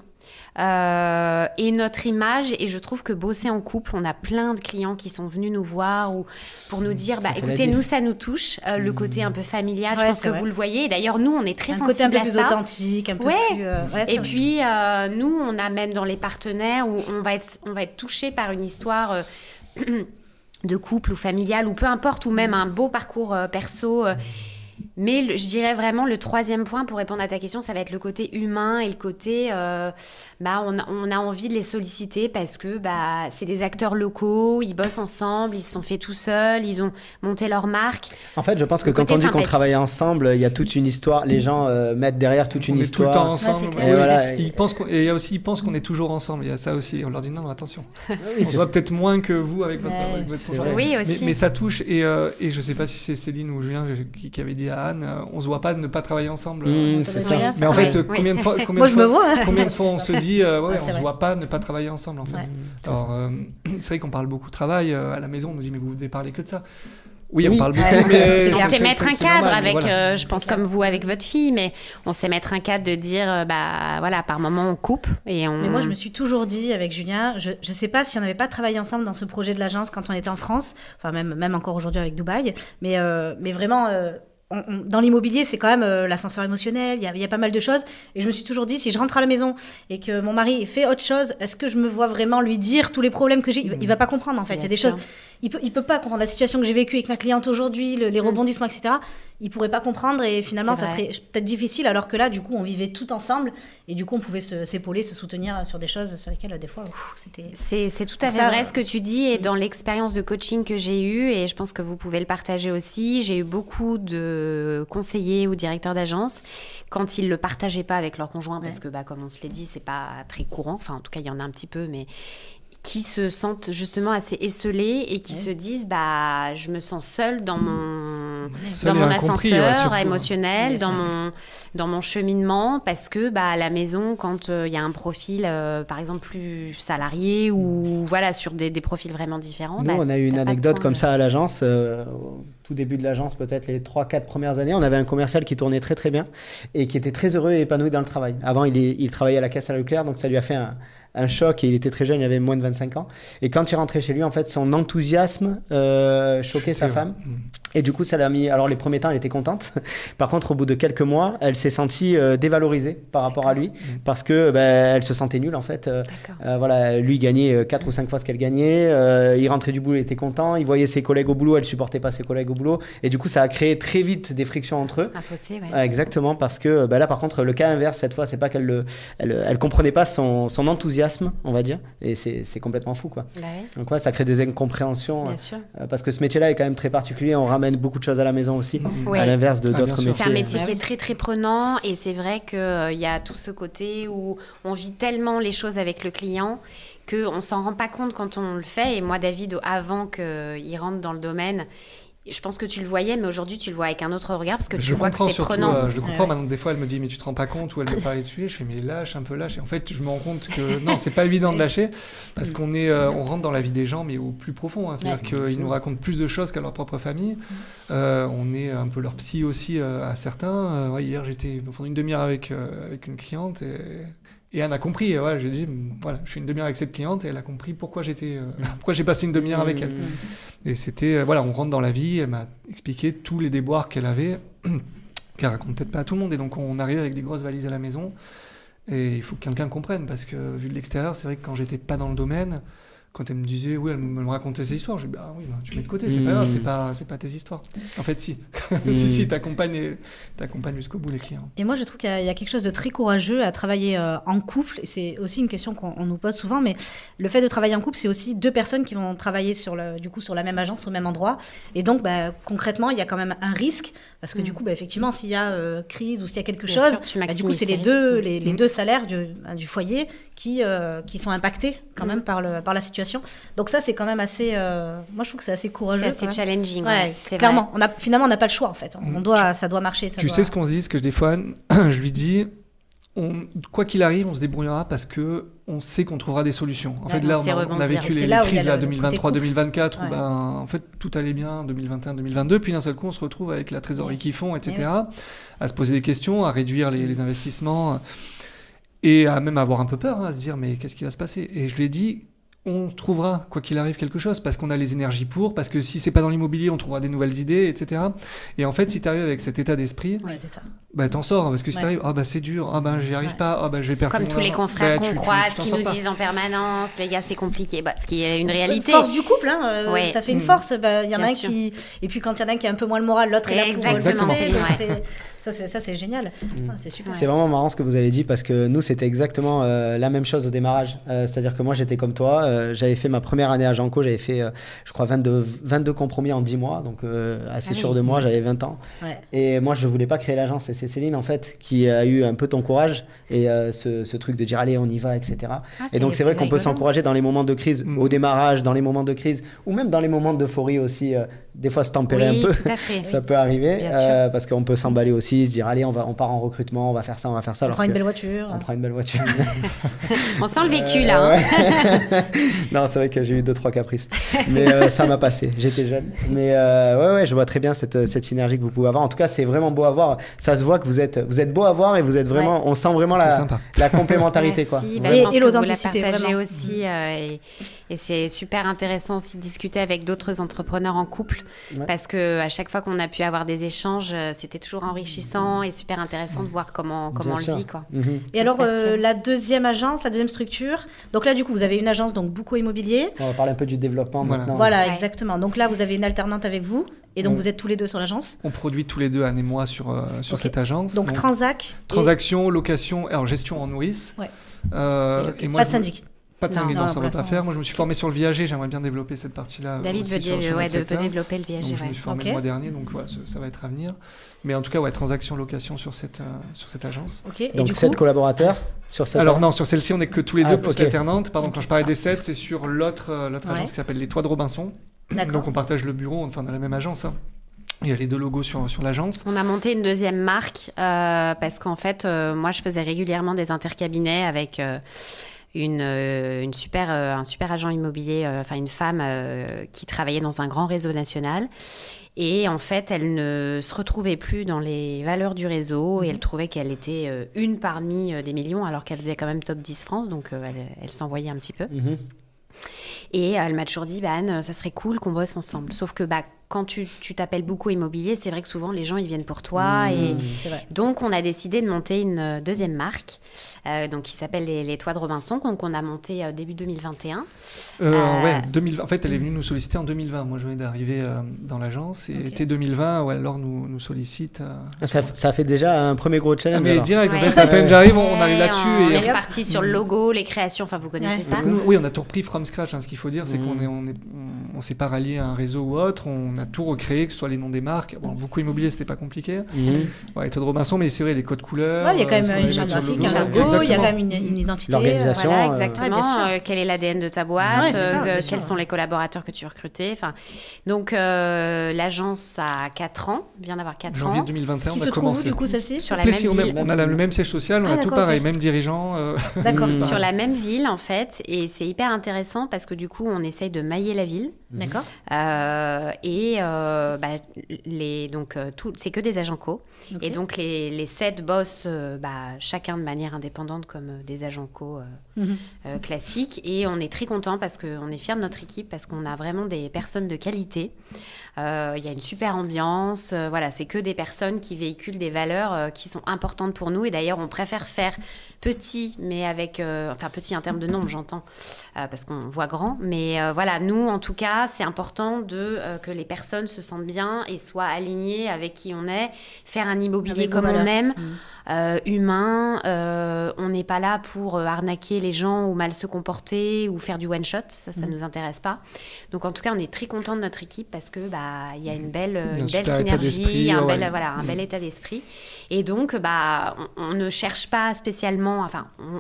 et notre image, et je trouve que bosser en couple, on a plein de clients qui sont venus nous voir ou pour nous dire écoutez, nous ça nous touche, le côté un peu familial, je pense que vous le voyez, et d'ailleurs nous on est très sensibles à ça, un côté un peu plus authentique, un peu plus et puis nous on a même dans les partenaires où on va être touché par une histoire de couple ou familiale ou peu importe, ou même un beau parcours perso. Mais je dirais vraiment le troisième point pour répondre à ta question, ça va être le côté humain et le côté on a envie de les solliciter parce que c'est des acteurs locaux, ils bossent ensemble, ils se sont fait tout seuls, ils ont monté leur marque. En fait, je pense que quand on dit qu'on travaille ensemble, il y a toute une histoire, les gens mettent derrière toute une histoire. Tout le temps ensemble. Et ils pensent qu'on est toujours ensemble, il y a ça aussi. On leur dit non, attention. On se voit peut-être moins que vous avec votre conjoint. Oui, aussi. Mais ça touche, et je sais pas si c'est Céline ou Julien qui avait dit à Anne, on se voit pas de ne pas travailler ensemble. C'est ça. Mais en fait, combien de fois on se dit on se voit pas ne pas travailler ensemble en fait. Alors c'est vrai qu'on parle beaucoup de travail à la maison, on nous dit mais vous devez parler que de ça. Oui, on parle beaucoup. On sait mettre un cadre avec, je pense comme vous avec votre fille, mais on sait mettre un cadre de dire, par moment on coupe et on. Mais moi, je me suis toujours dit avec Julien, je sais pas si on n'avait pas travaillé ensemble dans ce projet de l'agence quand on était en France, enfin même encore aujourd'hui avec Dubaï, mais vraiment. Dans l'immobilier, c'est quand même l'ascenseur émotionnel, il y a pas mal de choses. Et je me suis toujours dit, si je rentre à la maison et que mon mari fait autre chose, est-ce que je me vois vraiment lui dire tous les problèmes que j'ai ? Il va pas comprendre, en fait. Il y a des choses... il peut pas comprendre la situation que j'ai vécue avec ma cliente aujourd'hui, les rebondissements, etc. Il pourrait pas comprendre et finalement ça serait peut-être difficile, alors que là du coup on vivait tout ensemble et du coup on pouvait s'épauler, se soutenir sur des choses sur lesquelles des fois c'était... C'est tout à fait vrai ce que tu dis, et dans l'expérience de coaching que j'ai eue, et je pense que vous pouvez le partager aussi, j'ai eu beaucoup de conseillers ou directeurs d'agence quand ils le partageaient pas avec leur conjoint, parce que comme on se l'est dit, c'est pas très courant, enfin en tout cas il y en a un petit peu, mais qui se sentent justement assez esselés et qui se disent je me sens seule dans mon ascenseur émotionnel, dans mon cheminement, parce que à la maison, quand il y a un profil par exemple plus salarié ou sur des profils vraiment différents. Nous on a eu une anecdote comme ça à l'agence, tout début de l'agence, peut-être les 3-4 premières années, on avait un commercial qui tournait très très bien et qui était très heureux et épanoui dans le travail. Avant il travaillait à la caisse à Leclerc, donc ça lui a fait un choc, et il était très jeune, il avait moins de 25 ans. Et quand il rentrait chez lui, en fait, son enthousiasme choquait sa femme. Et du coup, ça l'a mis... Alors, les premiers temps, elle était contente. Par contre, au bout de quelques mois, elle s'est sentie dévalorisée par rapport à lui, parce que elle se sentait nulle, en fait. Lui gagnait 4 ou 5 fois ce qu'elle gagnait. Il rentrait du boulot, il était content. Il voyait ses collègues au boulot, elle supportait pas ses collègues au boulot. Et du coup, ça a créé très vite des frictions entre eux. Un fossé, exactement, parce que là, par contre, le cas inverse, cette fois, c'est pas qu'elle elle comprenait pas son enthousiasme, on va dire, et c'est complètement fou, quoi. Donc ça crée des incompréhensions, parce que ce métier-là est quand même très particulier, on ramène beaucoup de choses à la maison aussi, à l'inverse de d'autres métiers. C'est un métier qui est très très prenant, et c'est vrai qu'il y a tout ce côté où on vit tellement les choses avec le client qu'on s'en rend pas compte quand on le fait. Et moi, David, avant qu'il rentre dans le domaine, je pense que tu le voyais, mais aujourd'hui tu le vois avec un autre regard, parce que tu vois que c'est prenant. Je le comprends maintenant. Des fois, elle me dit mais tu te rends pas compte, ou elle me parle dessus. Je fais mais lâche un peu, lâche. Et en fait, je me rends compte que non, c'est pas évident de lâcher, parce qu'on on rentre dans la vie des gens, mais au plus profond. C'est-à-dire qu'ils nous racontent plus de choses qu'à leur propre famille. On est un peu leur psy aussi à certains. Hier, j'étais pendant une demi-heure avec une cliente et Anne a compris. J'ai dit, je suis une demi-heure avec cette cliente, et elle a compris pourquoi j'ai passé une demi-heure avec elle. Et c'était, on rentre dans la vie, elle m'a expliqué tous les déboires qu'elle avait, qu'elle raconte peut-être pas à tout le monde. Et donc, on arrive avec des grosses valises à la maison, et il faut que quelqu'un comprenne, parce que vu de l'extérieur, c'est vrai que quand j'étais pas dans le domaine, quand elle me disait, elle me racontait ses histoires, je dis, tu mets de côté, c'est pas grave, c'est pas tes histoires. En fait, si. si, t'accompagnes jusqu'au bout les clients. Et moi, je trouve qu'il y a quelque chose de très courageux à travailler en couple, et c'est aussi une question qu'on nous pose souvent, mais le fait de travailler en couple, c'est aussi 2 personnes qui vont travailler sur la même agence, au même endroit, et donc, concrètement, il y a quand même un risque, parce que du coup, effectivement, s'il y a crise ou s'il y a quelque chose, du coup, c'est les deux salaires du foyer qui sont impactés quand même par la situation. Donc ça, c'est quand même assez... moi, je trouve que c'est assez courageux. C'est assez challenging. C'est clairement. Finalement, on n'a pas le choix, en fait. Ça doit marcher. Sais ce qu'on se dit, ce que des fois, je lui dis, quoi qu'il arrive, on se débrouillera, parce que on sait qu'on trouvera des solutions. En fait, là, on a vécu les crises 2023-2024, où en fait, tout allait bien, 2021-2022, puis d'un seul coup, on se retrouve avec la trésorerie qui fond, etc., à se poser des questions, à réduire les investissements, et à même avoir un peu peur, à se dire, mais qu'est-ce qui va se passer ? Et je lui ai dit, on trouvera, quoi qu'il arrive, quelque chose, parce qu'on a les énergies parce que si c'est pas dans l'immobilier, on trouvera des nouvelles idées, etc. Et en fait, si tu arrives avec cet état d'esprit, c'est ça. T'en sors, parce que si tu arrives, c'est dur, j'y arrive pas, je vais perdre. Comme tous les confrères qu'on croise, qui nous disent en permanence, les gars, c'est compliqué, ce qui est une réalité. Force du couple, ça fait une force. Il y en a un qui... Et puis quand il y en a un qui a un peu moins le moral, l'autre est là pour le lancer. Ça, c'est génial. C'est super. C'est vraiment marrant ce que vous avez dit, parce que nous, c'était exactement la même chose au démarrage. C'est-à-dire que moi, j'étais comme toi. J'avais fait ma première année à Janco. J'avais fait, je crois, 22 compromis en 10 mois. Donc, assez sûr de moi. J'avais 20 ans. Et moi, je ne voulais pas créer l'agence. Et c'est Céline, en fait, qui a eu un peu ton courage et ce truc de dire, allez, on y va, etc. Et donc, c'est vrai qu'on peut s'encourager dans les moments de crise, au démarrage, dans les moments de crise, ou même dans les moments d'euphorie aussi. Des fois, se tempérer un peu. Tout à fait. Ça peut arriver. Parce qu'on peut s'emballer aussi. Se dire allez, on part en recrutement, on va faire ça. On prend une belle voiture. On sent le vécu là. Non, c'est vrai que j'ai eu 2-3 caprices, mais ça m'a passé. J'étais jeune, mais je vois très bien cette synergie que vous pouvez avoir. En tout cas, c'est vraiment beau à voir. Ça se voit que vous êtes beau à voir, et vous êtes vraiment. On sent vraiment la complémentarité. Merci, quoi. Et l'authenticité. Vous la partagez aussi, et c'est super intéressant aussi de discuter avec d'autres entrepreneurs en couple, parce que à chaque fois qu'on a pu avoir des échanges, c'était toujours enrichissant. enrichissant et super intéressant de voir comment on le vit, quoi. Et alors, la deuxième agence, la deuxième structure, donc là, du coup, vous avez une agence, donc Bouco Immobilier. On va parler un peu du développement maintenant. Voilà, exactement. Donc là, vous avez une alternante avec vous. Et donc, vous êtes tous les deux sur l'agence? On produit tous les deux, Anne et moi, sur cette agence. Donc transaction, location, alors gestion en nourrice. Ouais. Et moi, pas de syndic. Pas de syndic, ça ne va pas faire. Moi, je me suis formé sur le viager. J'aimerais bien développer cette partie-là. David veut développer le viager. Donc, je me suis formé le mois dernier, donc voilà, ça va être à venir. Mais en tout cas, transaction, location sur cette agence. Donc 7 collaborateurs sur cette Alors non, sur celle-ci, on n'est que tous les deux post-alternantes. Pardon, quand je parlais des 7, c'est sur l'autre agence qui s'appelle Les Toits de Robinson. Donc on partage le bureau, dans la même agence. Il y a les 2 logos sur l'agence. On a monté une deuxième marque parce qu'en fait, moi, je faisais régulièrement des intercabinets avec un super agent immobilier, une femme qui travaillait dans un grand réseau national. Et en fait, elle ne se retrouvait plus dans les valeurs du réseau et elle trouvait qu'elle était une parmi des millions alors qu'elle faisait quand même top 10 France, donc elle s'envoyait un petit peu. Et elle m'a toujours dit, Anne, ça serait cool qu'on bosse ensemble. Sauf que quand tu t'appelles Bouco Immobilier, c'est vrai que souvent les gens ils viennent pour toi. Et donc on a décidé de monter une deuxième marque qui s'appelle les Toits de Robinson, qu'on a monté début 2021. En fait, elle est venue nous solliciter en 2020. Moi, je venais d'arriver dans l'agence et été 2020, Laure nous sollicite. Ça fait déjà un premier gros challenge. Mais direct, en fait, à peine j'arrive, on arrive là-dessus. On est reparti sur le logo, les créations, vous connaissez ça. Parce que nous, on a tout repris from scratch. Ce qu'il faut dire, c'est qu'on s'est pas rallié à un réseau ou autre. On a tout recréé, que ce soit les noms des marques. Beaucoup immobilier, c'était pas compliqué. Les Toits de Robinson, mais c'est vrai, les codes couleurs. Il y a quand même une charte graphique, un logo, il y a quand même une identité. L'organisation. Voilà, exactement. Quel est l'ADN de ta boîte, quels sont les collaborateurs que tu as recrutés. Donc, l'agence a 4 ans, vient d'avoir 4 ans. Janvier 2021, on a commencé. Qui se trouve où, du coup, celle-ci? Sur la même ville. On a le même siège social, on a tout pareil, même dirigeant. D'accord. Sur la même ville, en fait. Et c'est hyper intéressant parce que du coup, on essaye de mailler la ville. D'accord. C'est que des agents co. Et donc, les 7 bossent chacun de manière indépendante comme des agents co classiques. Et on est très contents parce qu'on est fiers de notre équipe, parce qu'on a vraiment des personnes de qualité. Il y a une super ambiance. C'est que des personnes qui véhiculent des valeurs qui sont importantes pour nous. Et d'ailleurs, on préfère faire petit, mais avec... petit en termes de nombre, j'entends, parce qu'on voit grand. Mais nous, en tout cas, c'est important que les personnes se sentent bien et soient alignées avec qui on est. Faire un immobilier comme on aime, humain. On n'est pas là pour arnaquer les gens ou mal se comporter ou faire du one-shot. Ça ne nous intéresse pas. Donc, en tout cas, on est très contents de notre équipe parce que il y a une belle synergie, un bel état d'esprit. Et donc, on ne cherche pas spécialement...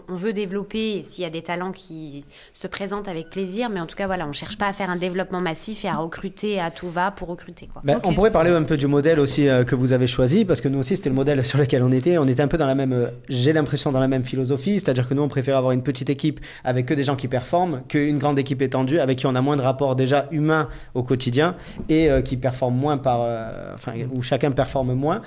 on veut développer, et s'il y a des talents qui se présentent avec plaisir, mais en tout cas, on ne cherche pas à faire un développement massif et à recruter à tout va pour recruter. On pourrait parler un peu du modèle aussi que vous avez choisi, parce que nous aussi, c'était le modèle sur lequel on était. On était un peu dans la même, j'ai l'impression, dans la même philosophie, c'est-à-dire que nous, on préfère avoir une petite équipe avec que des gens qui performent, qu'une grande équipe étendue, avec qui on a moins de rapports déjà humains au quotidien et qui performent moins où chacun performe moins.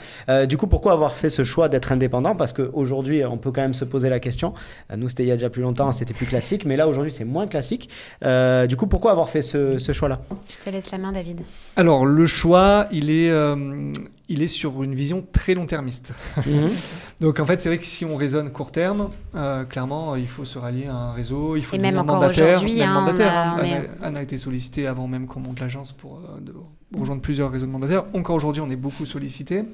Du coup, pourquoi avoir fait ce choix d'être indépendant? Parce qu'aujourd'hui, on peut quand même se poser la question. Nous, c'était il y a déjà plus longtemps, c'était plus classique, mais là, aujourd'hui, c'est moins classique. Du coup, pourquoi avoir fait ce choix-là? Je te laisse la main, David. Alors, le choix, il est sur une vision très long-termiste. Donc, en fait, c'est vrai que si on raisonne court terme, clairement, il faut se rallier à un réseau, il faut devenir mandataire. Anne a été sollicitée avant même qu'on monte l'agence pour rejoindre plusieurs réseaux de mandataires. Encore aujourd'hui, on est beaucoup sollicité.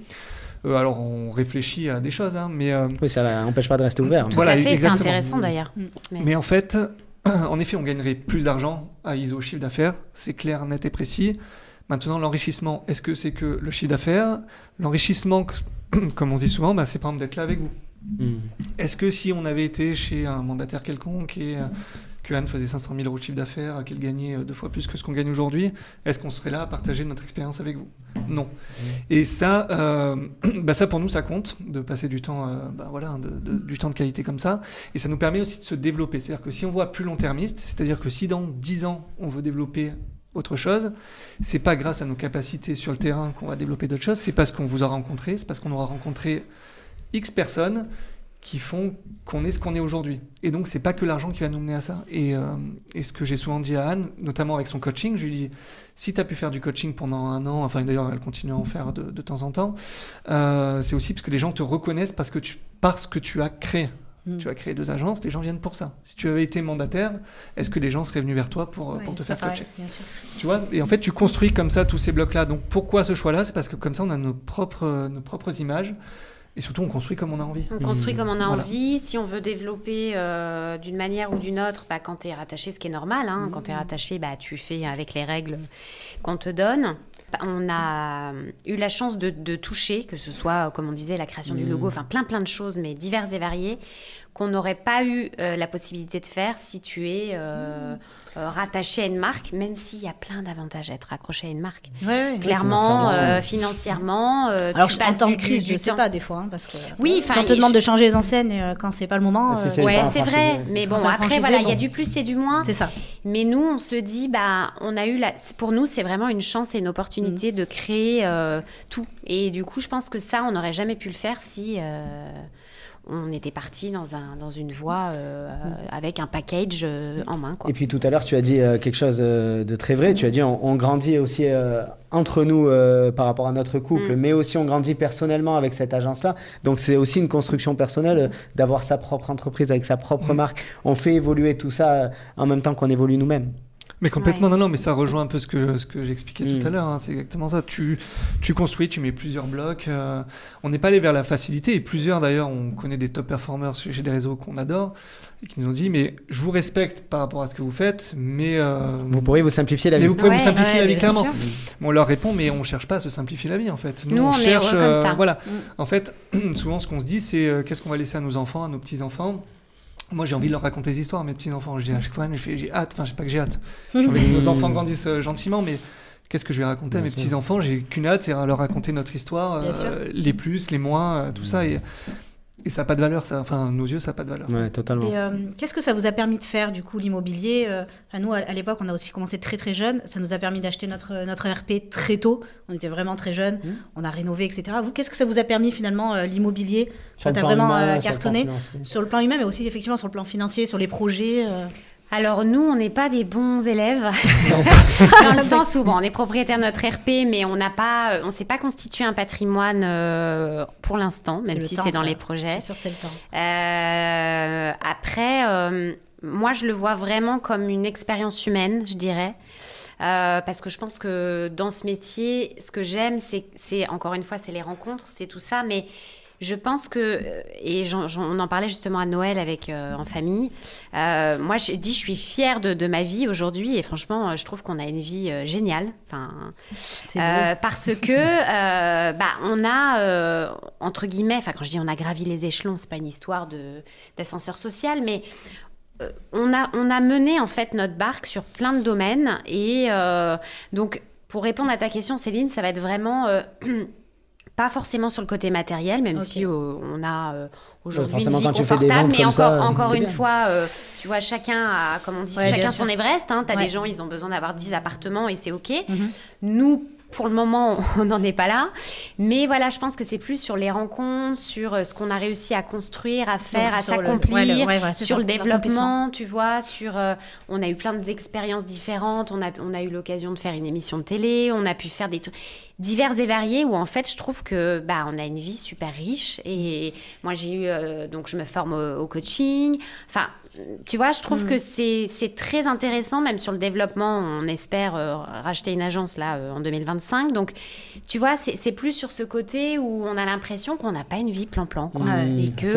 Alors, on réfléchit à des choses, mais... Oui, ça n'empêche pas de rester ouvert. Tout à fait, c'est intéressant d'ailleurs. Mais en fait, en effet, on gagnerait plus d'argent à ISO chiffre d'affaires, c'est clair, net et précis. Maintenant, l'enrichissement, est-ce que c'est que le chiffre d'affaires? L'enrichissement, comme on dit souvent, c'est par exemple d'être là avec vous. Est-ce que si on avait été chez un mandataire quelconque et que Anne faisait 500 000 € de chiffre d'affaires, qu'elle gagnait 2 fois plus que ce qu'on gagne aujourd'hui, est-ce qu'on serait là à partager notre expérience avec vous? Non. Et ça, ça pour nous, ça compte de passer du temps, du temps de qualité comme ça. Et ça nous permet aussi de se développer. C'est-à-dire que si on voit plus long-termiste, c'est-à-dire que si dans 10 ans, on veut développer autre chose, c'est pas grâce à nos capacités sur le terrain qu'on va développer d'autres choses, c'est parce qu'on vous a rencontré, c'est parce qu'on aura rencontré X personnes qui font qu'on est ce qu'on est aujourd'hui. Et donc, c'est pas que l'argent qui va nous mener à ça. Et ce que j'ai souvent dit à Anne, notamment avec son coaching, je lui dis, si tu as pu faire du coaching pendant 1 an, enfin d'ailleurs, elle continue à en faire de temps en temps, c'est aussi parce que les gens te reconnaissent parce que tu as créé. Tu as créé 2 agences, les gens viennent pour ça. Si tu avais été mandataire, est-ce que les gens seraient venus vers toi pour te faire coacher ? Bien sûr. Tu vois ? Et en fait, tu construis comme ça tous ces blocs-là. Donc, pourquoi ce choix-là ? C'est parce que comme ça, on a nos propres images. Et surtout, on construit comme on a envie. On construit comme on a envie. Si on veut développer d'une manière ou d'une autre, quand tu es rattaché, ce qui est normal, quand tu es rattaché, tu fais avec les règles qu'on te donne. On a eu la chance de toucher, que ce soit, comme on disait, la création du logo, enfin plein de choses, mais diverses et variées, qu'on n'aurait pas eu la possibilité de faire si tu es rattaché à une marque, même s'il y a plein d'avantages à être raccroché à une marque. Ouais, clairement, financièrement, alors tu en passes temps de du crise, je temps. sais pas des fois, parce que oui, si on te demande de changer les enseignes quand c'est pas le moment. C'est vrai, mais bon, après voilà, il y a du plus et du moins. C'est ça. Mais nous, on se dit, on a eu pour nous, c'est vraiment une chance et une opportunité de créer tout. Et du coup, je pense que ça, on n'aurait jamais pu le faire si on était parti dans une voie avec un package en main, quoi. Et puis tout à l'heure, tu as dit quelque chose de très vrai. Tu as dit on grandit aussi entre nous par rapport à notre couple, mais aussi on grandit personnellement avec cette agence-là. Donc c'est aussi une construction personnelle d'avoir sa propre entreprise avec sa propre marque. On fait évoluer tout ça en même temps qu'on évolue nous-mêmes. Mais complètement, non, mais ça rejoint un peu ce que j'expliquais tout à l'heure, c'est exactement ça. Tu construis, tu mets plusieurs blocs. On n'est pas allé vers la facilité, et plusieurs d'ailleurs, on connaît des top performers chez des réseaux qu'on adore, et qui nous ont dit, mais je vous respecte par rapport à ce que vous faites, mais... vous pourriez vous simplifier la vie. Mais vous pouvez vous simplifier la vie, clairement. On leur répond, mais on ne cherche pas à se simplifier la vie, en fait. Nous on cherche, est heureux comme ça. Voilà. En fait, souvent, ce qu'on se dit, c'est qu'est-ce qu'on va laisser à nos enfants, à nos petits-enfants. Moi, j'ai envie de leur raconter des histoires, mes petits-enfants. Je dis à chaque fois, j'ai hâte. Enfin, je sais pas que j'ai hâte. J'ai envie que nos enfants grandissent gentiment, mais qu'est-ce que je vais raconter à mes petits-enfants ? J'ai qu'une hâte, c'est à leur raconter notre histoire, les plus, les moins, tout ça. Et ça n'a pas de valeur, ça. Enfin, nos yeux, ça n'a pas de valeur. Ouais, totalement. Et qu'est-ce que ça vous a permis de faire, du coup, l'immobilier ? Nous, à l'époque, on a aussi commencé très, très jeune. Ça nous a permis d'acheter notre RP très tôt. On était vraiment très jeunes. On a rénové, etc. Vous, qu'est-ce que ça vous a permis, finalement, l'immobilier ? Ça t'a vraiment cartonné sur le plan humain, mais aussi, effectivement, sur le plan financier, sur les projets Alors nous, on n'est pas des bons élèves, dans le sens où on est propriétaire de notre RP, mais on s'est pas constitué un patrimoine pour l'instant, même si c'est dans les projets. C'est sûr, c'est le temps. Après, moi, je le vois vraiment comme une expérience humaine, je dirais. Parce que je pense que dans ce métier, ce que j'aime, c'est encore une fois, c'est les rencontres, c'est tout ça, mais je pense que, et on en parlait justement à Noël en famille, moi je suis fière de ma vie aujourd'hui et franchement je trouve qu'on a une vie géniale, parce que on a, entre guillemets, quand je dis on a gravi les échelons, c'est pas une histoire d'ascenseur social, mais on a mené en fait notre barque sur plein de domaines et donc pour répondre à ta question Céline, ça va être vraiment... pas forcément sur le côté matériel, même si on a aujourd'hui une vie confortable, mais encore une fois, tu vois, chacun a, comme on dit, chacun son Everest. T'as des gens, ils ont besoin d'avoir 10 appartements et c'est OK. Nous, pour le moment, on n'en est pas là. Mais voilà, je pense que c'est plus sur les rencontres, sur ce qu'on a réussi à construire, à faire, à s'accomplir, sur le développement, tu vois, on a eu plein d'expériences différentes, on a eu l'occasion de faire une émission de télé, on a pu faire des trucs divers et variés où en fait je trouve que on a une vie super riche et moi j'ai eu donc je me forme au coaching, enfin tu vois, je trouve que c'est très intéressant, même sur le développement. On espère racheter une agence là en 2025. Donc, tu vois, c'est plus sur ce côté où on a l'impression qu'on n'a pas une vie plan-plan, quoi. Et que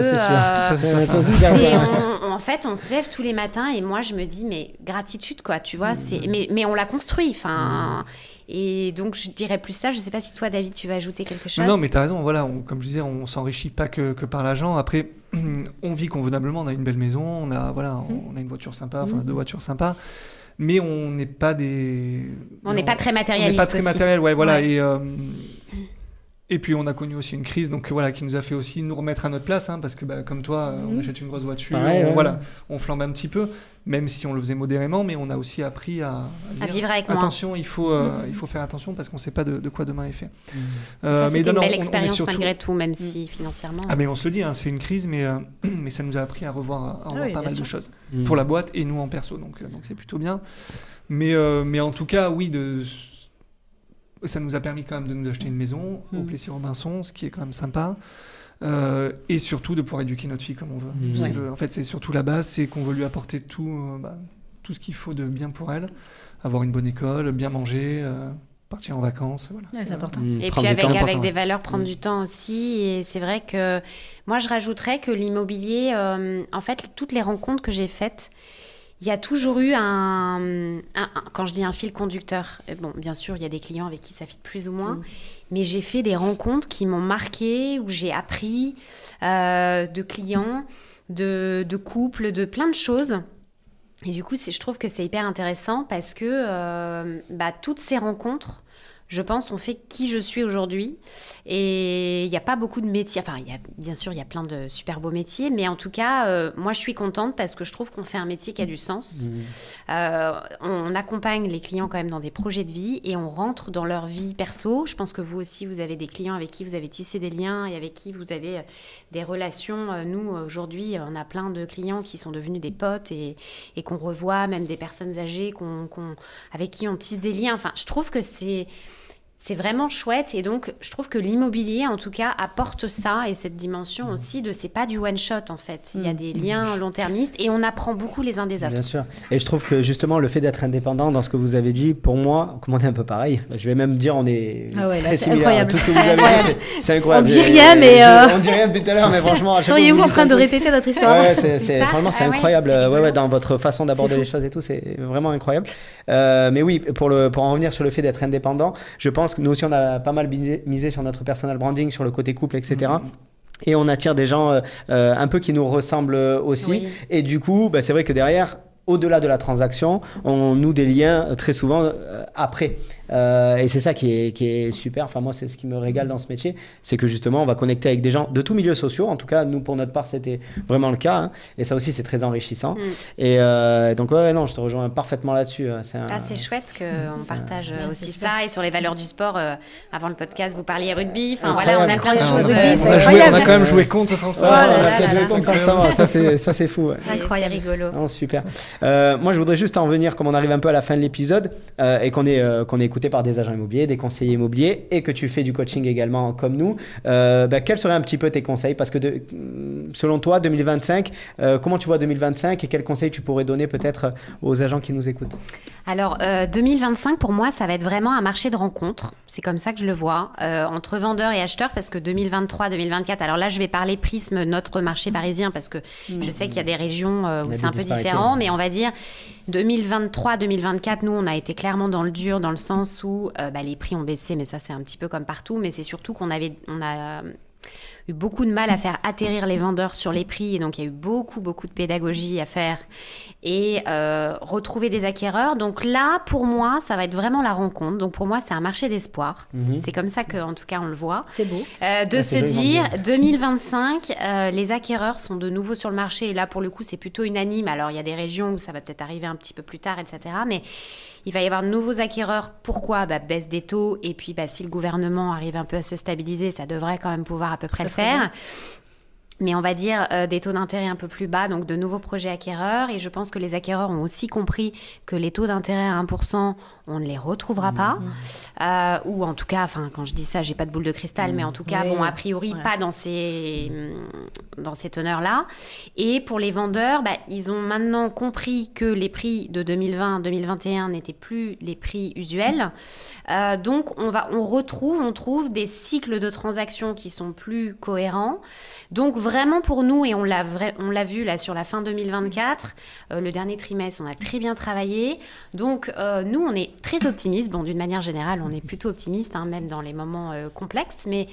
en fait, on se lève tous les matins et moi, je me dis, mais gratitude, quoi. Tu vois, mais on l'a construit. Enfin. Et donc, je dirais plus ça. Je ne sais pas si toi, David, tu vas ajouter quelque chose. Non, mais tu as raison. Voilà, comme je disais, on ne s'enrichit pas que par l'argent. Après, on vit convenablement. On a une belle maison. On a une voiture sympa. Enfin, 2 voitures sympas. Mais on n'est pas des... On n'est pas très matérialiste. On n'est pas très matériel, ouais, voilà. Ouais. Et puis on a connu aussi une crise, donc voilà, qui nous a fait aussi nous remettre à notre place, hein, parce que comme toi, on achète une grosse voiture, on flambe un petit peu, même si on le faisait modérément, mais on a aussi appris à vivre avec attention, moi. Il faut faire attention parce qu'on ne sait pas de quoi demain est fait. Ça, c'était une belle expérience surtout... malgré tout, même si financièrement... Ah mais on se le dit, hein, c'est une crise, mais ça nous a appris à revoir pas mal de choses pour la boîte et nous en perso, donc c'est plutôt bien. Mais en tout cas, oui, ça nous a permis quand même de nous acheter une maison au Plessis-Robinson, ce qui est quand même sympa. Et surtout de pouvoir éduquer notre fille comme on veut. En fait, c'est surtout la base, c'est qu'on veut lui apporter tout ce qu'il faut de bien pour elle. Avoir une bonne école, bien manger, partir en vacances. Voilà, c'est important. Et puis avec des valeurs, prendre du temps aussi. Et c'est vrai que moi, je rajouterais que l'immobilier, en fait, toutes les rencontres que j'ai faites, il y a toujours eu quand je dis un fil conducteur, bon, bien sûr, il y a des clients avec qui ça fit plus ou moins, mais j'ai fait des rencontres qui m'ont marquée, où j'ai appris de clients, de couples, de plein de choses. Et du coup, je trouve que c'est hyper intéressant parce que toutes ces rencontres, je pense, ont fait qui je suis aujourd'hui. Et il n'y a pas beaucoup de métiers. Enfin, bien sûr, il y a plein de super beaux métiers. Mais en tout cas, moi, je suis contente parce que je trouve qu'on fait un métier qui a du sens. On accompagne les clients quand même dans des projets de vie et on rentre dans leur vie perso. Je pense que vous aussi, vous avez des clients avec qui vous avez tissé des liens et avec qui vous avez des relations. Nous, aujourd'hui, on a plein de clients qui sont devenus des potes et qu'on revoit, même des personnes âgées avec qui on tisse des liens. Enfin, je trouve que c'est vraiment chouette et donc je trouve que l'immobilier en tout cas apporte ça et cette dimension aussi c'est pas du one shot en fait, il y a des liens long-termistes et on apprend beaucoup les uns des autres. Bien sûr, et je trouve que justement le fait d'être indépendant dans ce que vous avez dit, pour moi, on est un peu pareil, je vais même dire on est très similaires à tout ce que vous avez dit, c'est incroyable. On dit rien mais on dit rien depuis tout à l'heure mais franchement seriez-vous en train de répéter notre histoire? Franchement c'est incroyable, dans votre façon d'aborder les choses et tout, c'est vraiment incroyable. Mais oui, pour en revenir sur le fait d'être indépendant, je pense que nous aussi on a pas mal misé sur notre personal branding, sur le côté couple, etc. Et on attire des gens un peu qui nous ressemblent aussi. Et du coup, c'est vrai que derrière, au-delà de la transaction, on noue des liens très souvent après. Et c'est ça qui est super. Enfin, moi, c'est ce qui me régale dans ce métier. C'est que justement, on va connecter avec des gens de tous milieux sociaux. En tout cas, nous, pour notre part, c'était vraiment le cas. Hein. Et ça aussi, c'est très enrichissant. Et donc, non, je te rejoins parfaitement là-dessus. C'est chouette qu'on partage aussi ça. Et sur les valeurs du sport, avant le podcast, vous parliez rugby. Enfin, voilà, on a plein de choses. On a quand même joué contre sans ça. Ça, c'est fou. C'est incroyable, rigolo. Non, super. Moi, je voudrais juste en venir, comme on arrive un peu à la fin de l'épisode, et qu'on est écouté par des agents immobiliers, des conseillers immobiliers, et que tu fais du coaching également comme nous. Quels seraient un petit peu tes conseils? Parce que selon toi, 2025, comment tu vois 2025 et quels conseils tu pourrais donner peut-être aux agents qui nous écoutent? Alors, 2025, pour moi, ça va être vraiment un marché de rencontres. C'est comme ça que je le vois, entre vendeurs et acheteurs, parce que 2023, 2024, alors là, je vais parler prisme notre marché parisien, parce que je sais qu'il y a des régions où c'est un peu différent, mais on va dire 2023-2024, nous, on a été clairement dans le dur, dans le sens où les prix ont baissé, mais ça, c'est un petit peu comme partout, mais c'est surtout qu'on a eu beaucoup de mal à faire atterrir les vendeurs sur les prix, et donc il y a eu beaucoup de pédagogie à faire et retrouver des acquéreurs. Donc là, pour moi, ça va être vraiment la rencontre. Donc pour moi, c'est un marché d'espoir. C'est comme ça qu'en tout cas, on le voit. C'est beau. Se dire, 2025, les acquéreurs sont de nouveau sur le marché. Et là, pour le coup, c'est plutôt unanime. Alors, il y a des régions où ça va peut-être arriver un petit peu plus tard, etc. Mais il va y avoir de nouveaux acquéreurs. Pourquoi? Baisse des taux. Et puis, si le gouvernement arrive un peu à se stabiliser, ça devrait quand même pouvoir à peu près le faire. Bien. Mais on va dire des taux d'intérêt un peu plus bas, donc de nouveaux projets acquéreurs. Et je pense que les acquéreurs ont aussi compris que les taux d'intérêt à 1%, on ne les retrouvera pas. Ou en tout cas, quand je dis ça, j'ai pas de boule de cristal, mais en tout cas, a priori, pas dans ces teneurs-là. Et pour les vendeurs, ils ont maintenant compris que les prix de 2020-2021 n'étaient plus les prix usuels. Donc, on trouve des cycles de transactions qui sont plus cohérents. Donc, vraiment pour nous, et on l'a vu là sur la fin 2024, le dernier trimestre, on a très bien travaillé. Donc, nous, on est très optimiste. Bon, d'une manière générale, on est plutôt optimiste, même dans les moments complexes. Mais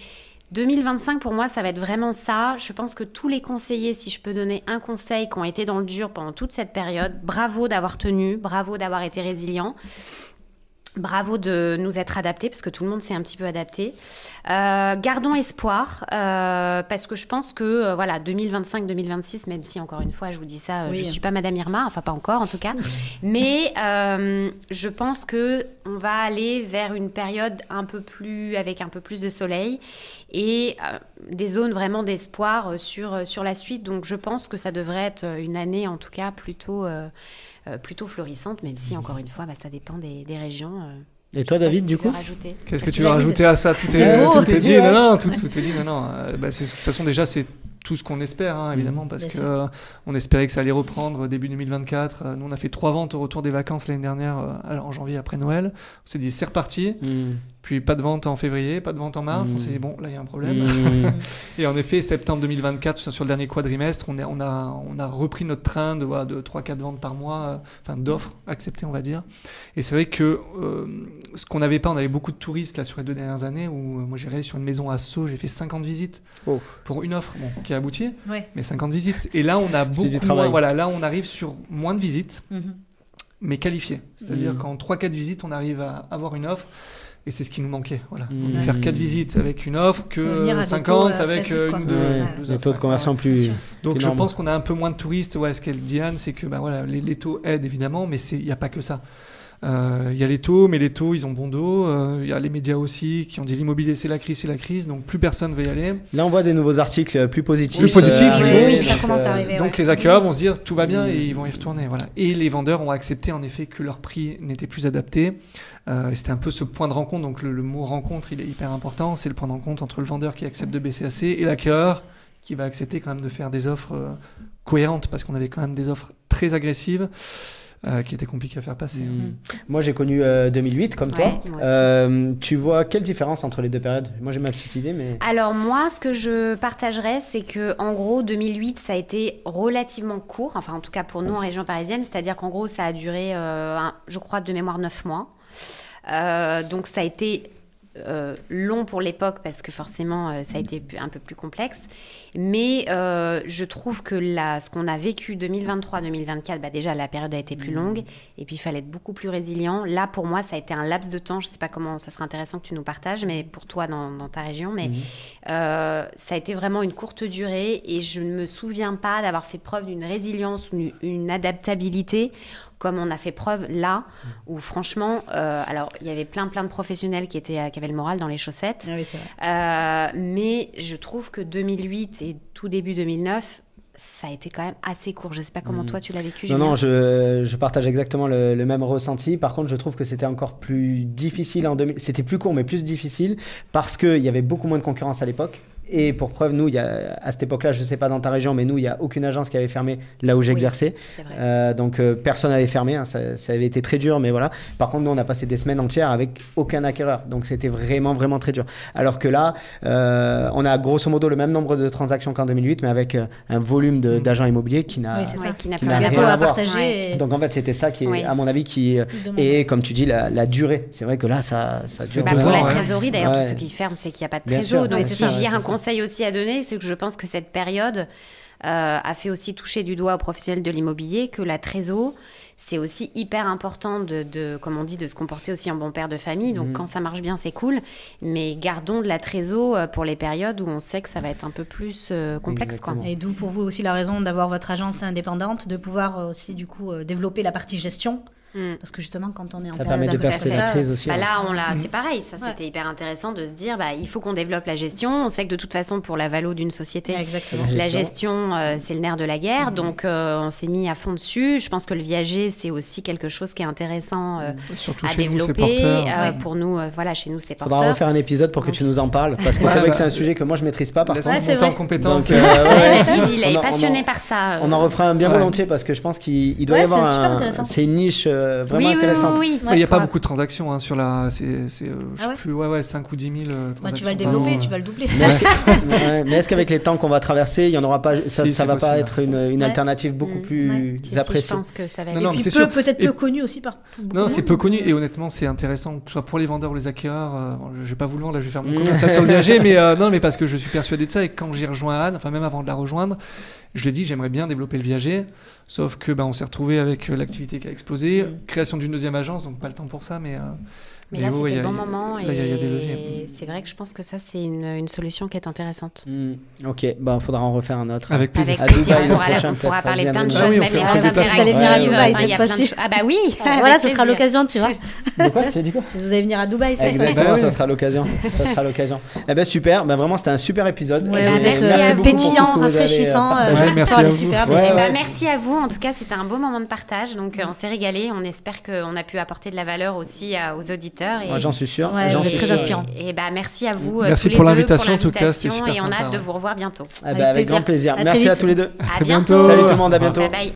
2025, pour moi, ça va être vraiment ça. Je pense que tous les conseillers, si je peux donner un conseil, qui ont été dans le dur pendant toute cette période, bravo d'avoir tenu, bravo d'avoir été résilients. Bravo de nous être adaptés, parce que tout le monde s'est un petit peu adapté. Gardons espoir, parce que je pense que 2025-2026, même si encore une fois je vous dis ça, je ne suis pas Madame Irma, enfin pas encore en tout cas, mais je pense qu'on va aller vers une période avec un peu plus de soleil et des zones vraiment d'espoir sur la suite. Donc je pense que ça devrait être une année en tout cas plutôt florissante, même si encore une fois ça dépend des régions. Et toi David, du coup qu'est-ce que tu veux rajouter à ça? Tout est dit. Non, tout est dit. Non. De toute façon déjà c'est tout ce qu'on espère, évidemment, parce qu'on espérait que ça allait reprendre début 2024. Nous, on a fait 3 ventes au retour des vacances l'année dernière, en janvier après Noël. On s'est dit, c'est reparti. Puis pas de vente en février, pas de vente en mars. On s'est dit, bon, là, il y a un problème. Et en effet, septembre 2024, sur le dernier quadrimestre, on a repris notre train de 3-4 ventes par mois, d'offres acceptées, on va dire. Et c'est vrai que ce qu'on n'avait pas, on avait beaucoup de touristes là, sur les 2 dernières années, où moi, j'ai réalisé sur une maison à Sceaux, j'ai fait 50 visites pour une offre qui a abouti, mais 50 visites. Et là, on a beaucoup moins, là, on arrive sur moins de visites, mais qualifiées. C'est-à-dire qu'en 3-4 visites, on arrive à avoir une offre. Et c'est ce qui nous manquait. Voilà. On faire 4 visites avec une offre que 50 avec une ou deux. Des taux de conversion plus. Donc je pense qu'on a un peu moins de touristes. Ce qu'elle dit Anne, c'est que les taux aident évidemment, mais il n'y a pas que ça. Il y a les taux, mais les taux, ils ont bon dos. Il y a les médias aussi qui ont dit l'immobilier, c'est la crise, donc plus personne ne veut y aller. Là, on voit des nouveaux articles plus positifs. Ça commence à arriver. Donc les acquéreurs vont se dire tout va bien et ils vont y retourner. Voilà. Et les vendeurs ont accepté en effet que leur prix n'était plus adapté. Et c'était un peu ce point de rencontre. Donc le mot rencontre, il est hyper important. C'est le point de rencontre entre le vendeur qui accepte de baisser assez et l'acquéreur qui va accepter quand même de faire des offres cohérentes, parce qu'on avait quand même des offres très agressives. Qui était compliqué à faire passer. Moi, j'ai connu 2008 comme toi. Tu vois quelle différence entre les deux périodes? Moi, j'ai ma petite idée, mais... Alors moi, ce que je partagerais, c'est que en gros, 2008, ça a été relativement court, enfin en tout cas pour nous en région parisienne, c'est-à-dire qu'en gros, ça a duré, je crois, de mémoire 9 mois. Donc ça a été long pour l'époque, parce que forcément ça a été un peu plus complexe, mais je trouve que ce qu'on a vécu 2023-2024, déjà la période a été plus longue, et puis il fallait être beaucoup plus résilient. Là pour moi ça a été un laps de temps, je sais pas comment, ça serait intéressant que tu nous partages, mais pour toi dans ta région, mais ça a été vraiment une courte durée, et je ne me souviens pas d'avoir fait preuve d'une résilience ou une adaptabilité comme on a fait preuve là, où franchement, alors il y avait plein de professionnels qui avaient le moral dans les chaussettes, oui, c'est vrai. Mais je trouve que 2008 et tout début 2009, ça a été quand même assez court. Je ne sais pas comment toi tu l'as vécu, Julien. Non, je partage exactement le même ressenti. Par contre, je trouve que c'était encore plus difficile en 2000. C'était plus court, mais plus difficile, parce qu'il y avait beaucoup moins de concurrence à l'époque. Et pour preuve, nous, à cette époque-là, je ne sais pas dans ta région, mais nous, il n'y a aucune agence qui avait fermé là où j'exerçais. Donc, personne n'avait fermé. Ça avait été très dur, mais voilà. Par contre, nous, on a passé des semaines entières avec aucun acquéreur. Donc, c'était vraiment, vraiment très dur. Alors que là, on a grosso modo le même nombre de transactions qu'en 2008, mais avec un volume d'agents immobiliers qui n'a rien à partager. Donc, en fait, c'était ça qui est, à mon avis, et comme tu dis, la durée. C'est vrai que là, ça dure 2 ans. Pour la trésorerie, d'ailleurs, tous ceux qui ferment, c'est qu'il n'y a pas de trésor. Donc, si j'ai un conseil aussi à donner, c'est que je pense que cette période a fait aussi toucher du doigt aux professionnels de l'immobilier que la trésor, c'est aussi hyper important comme on dit, de se comporter aussi en bon père de famille. Donc quand ça marche bien, c'est cool, mais gardons de la trésor pour les périodes où on sait que ça va être un peu plus complexe, quoi. Et d'où pour vous aussi la raison d'avoir votre agence indépendante, de pouvoir aussi du coup développer la partie gestion. Parce que justement, quand on est en ça permet de percer la crise aussi. Là, c'est pareil. Ça, c'était hyper intéressant de se dire, il faut qu'on développe la gestion. On sait que de toute façon, pour la valo d'une société, la gestion, c'est le nerf de la guerre. Donc, on s'est mis à fond dessus. Je pense que le viager, c'est aussi quelque chose qui est intéressant à développer. Pour nous, chez nous, c'est porteur. Il faudra refaire un épisode pour que tu nous en parles. Parce que c'est vrai que c'est un sujet que moi, je ne maîtrise pas. Par contre, monter en compétence. Il est passionné par ça. On en refera un bien volontiers, parce que je pense qu'il doit y avoir c'est une niche vraiment intéressante. Il n'y a pas beaucoup de transactions sur la. Je sais plus, 5 ou 10 000 transactions. Tu vas le développer, tu vas le doubler. Mais est-ce qu'avec les temps qu'on va traverser, il y en aura pas, ça va pas être une alternative beaucoup plus appréciée? Je pense que ça va être. Et puis peut-être peu connu aussi par. Non, c'est peu connu, et honnêtement, c'est intéressant, que ce soit pour les vendeurs ou les acquéreurs. Je vais pas vous le vendre, là, je vais faire mon commercial sur le viager, mais parce que je suis persuadé de ça, et quand j'ai rejoint Anne, enfin même avant de la rejoindre, je lui ai dit, j'aimerais bien développer le viager. Sauf que on s'est retrouvé avec l'activité qui a explosé, création d'une deuxième agence, donc pas le temps pour ça, mais là, c'était le bon moment. Là, il y a des leviers. Et c'est vrai que je pense que ça, c'est une solution qui est intéressante. Ok, faudra en refaire un autre. Avec plaisir. Avec plaisir, on pourra parler plein de choses, même les ventes interactives. Vous allez venir à Dubaï cette fois-ci. Ah bah oui. Voilà, ce sera l'occasion, tu vois. De quoi? Tu as dit quoi? Vous allez venir à Dubaï cette fois-ci. Exactement, ça sera l'occasion. Eh ben super, vraiment c'était un super épisode. Vous êtes pétillant, rafraîchissant. Merci à vous. En tout cas, c'était un beau moment de partage. Donc, on s'est régalé. On espère qu'on a pu apporter de la valeur aussi aux auditeurs. J'en suis sûr. Vous êtes très inspirant. Et merci à vous. Merci pour l'invitation en tout cas. C'était super et on a sympa. hâte de vous revoir bientôt. Avec grand plaisir. Merci à tous les deux. À très bientôt. Salut tout le monde, à bientôt. Bye bye.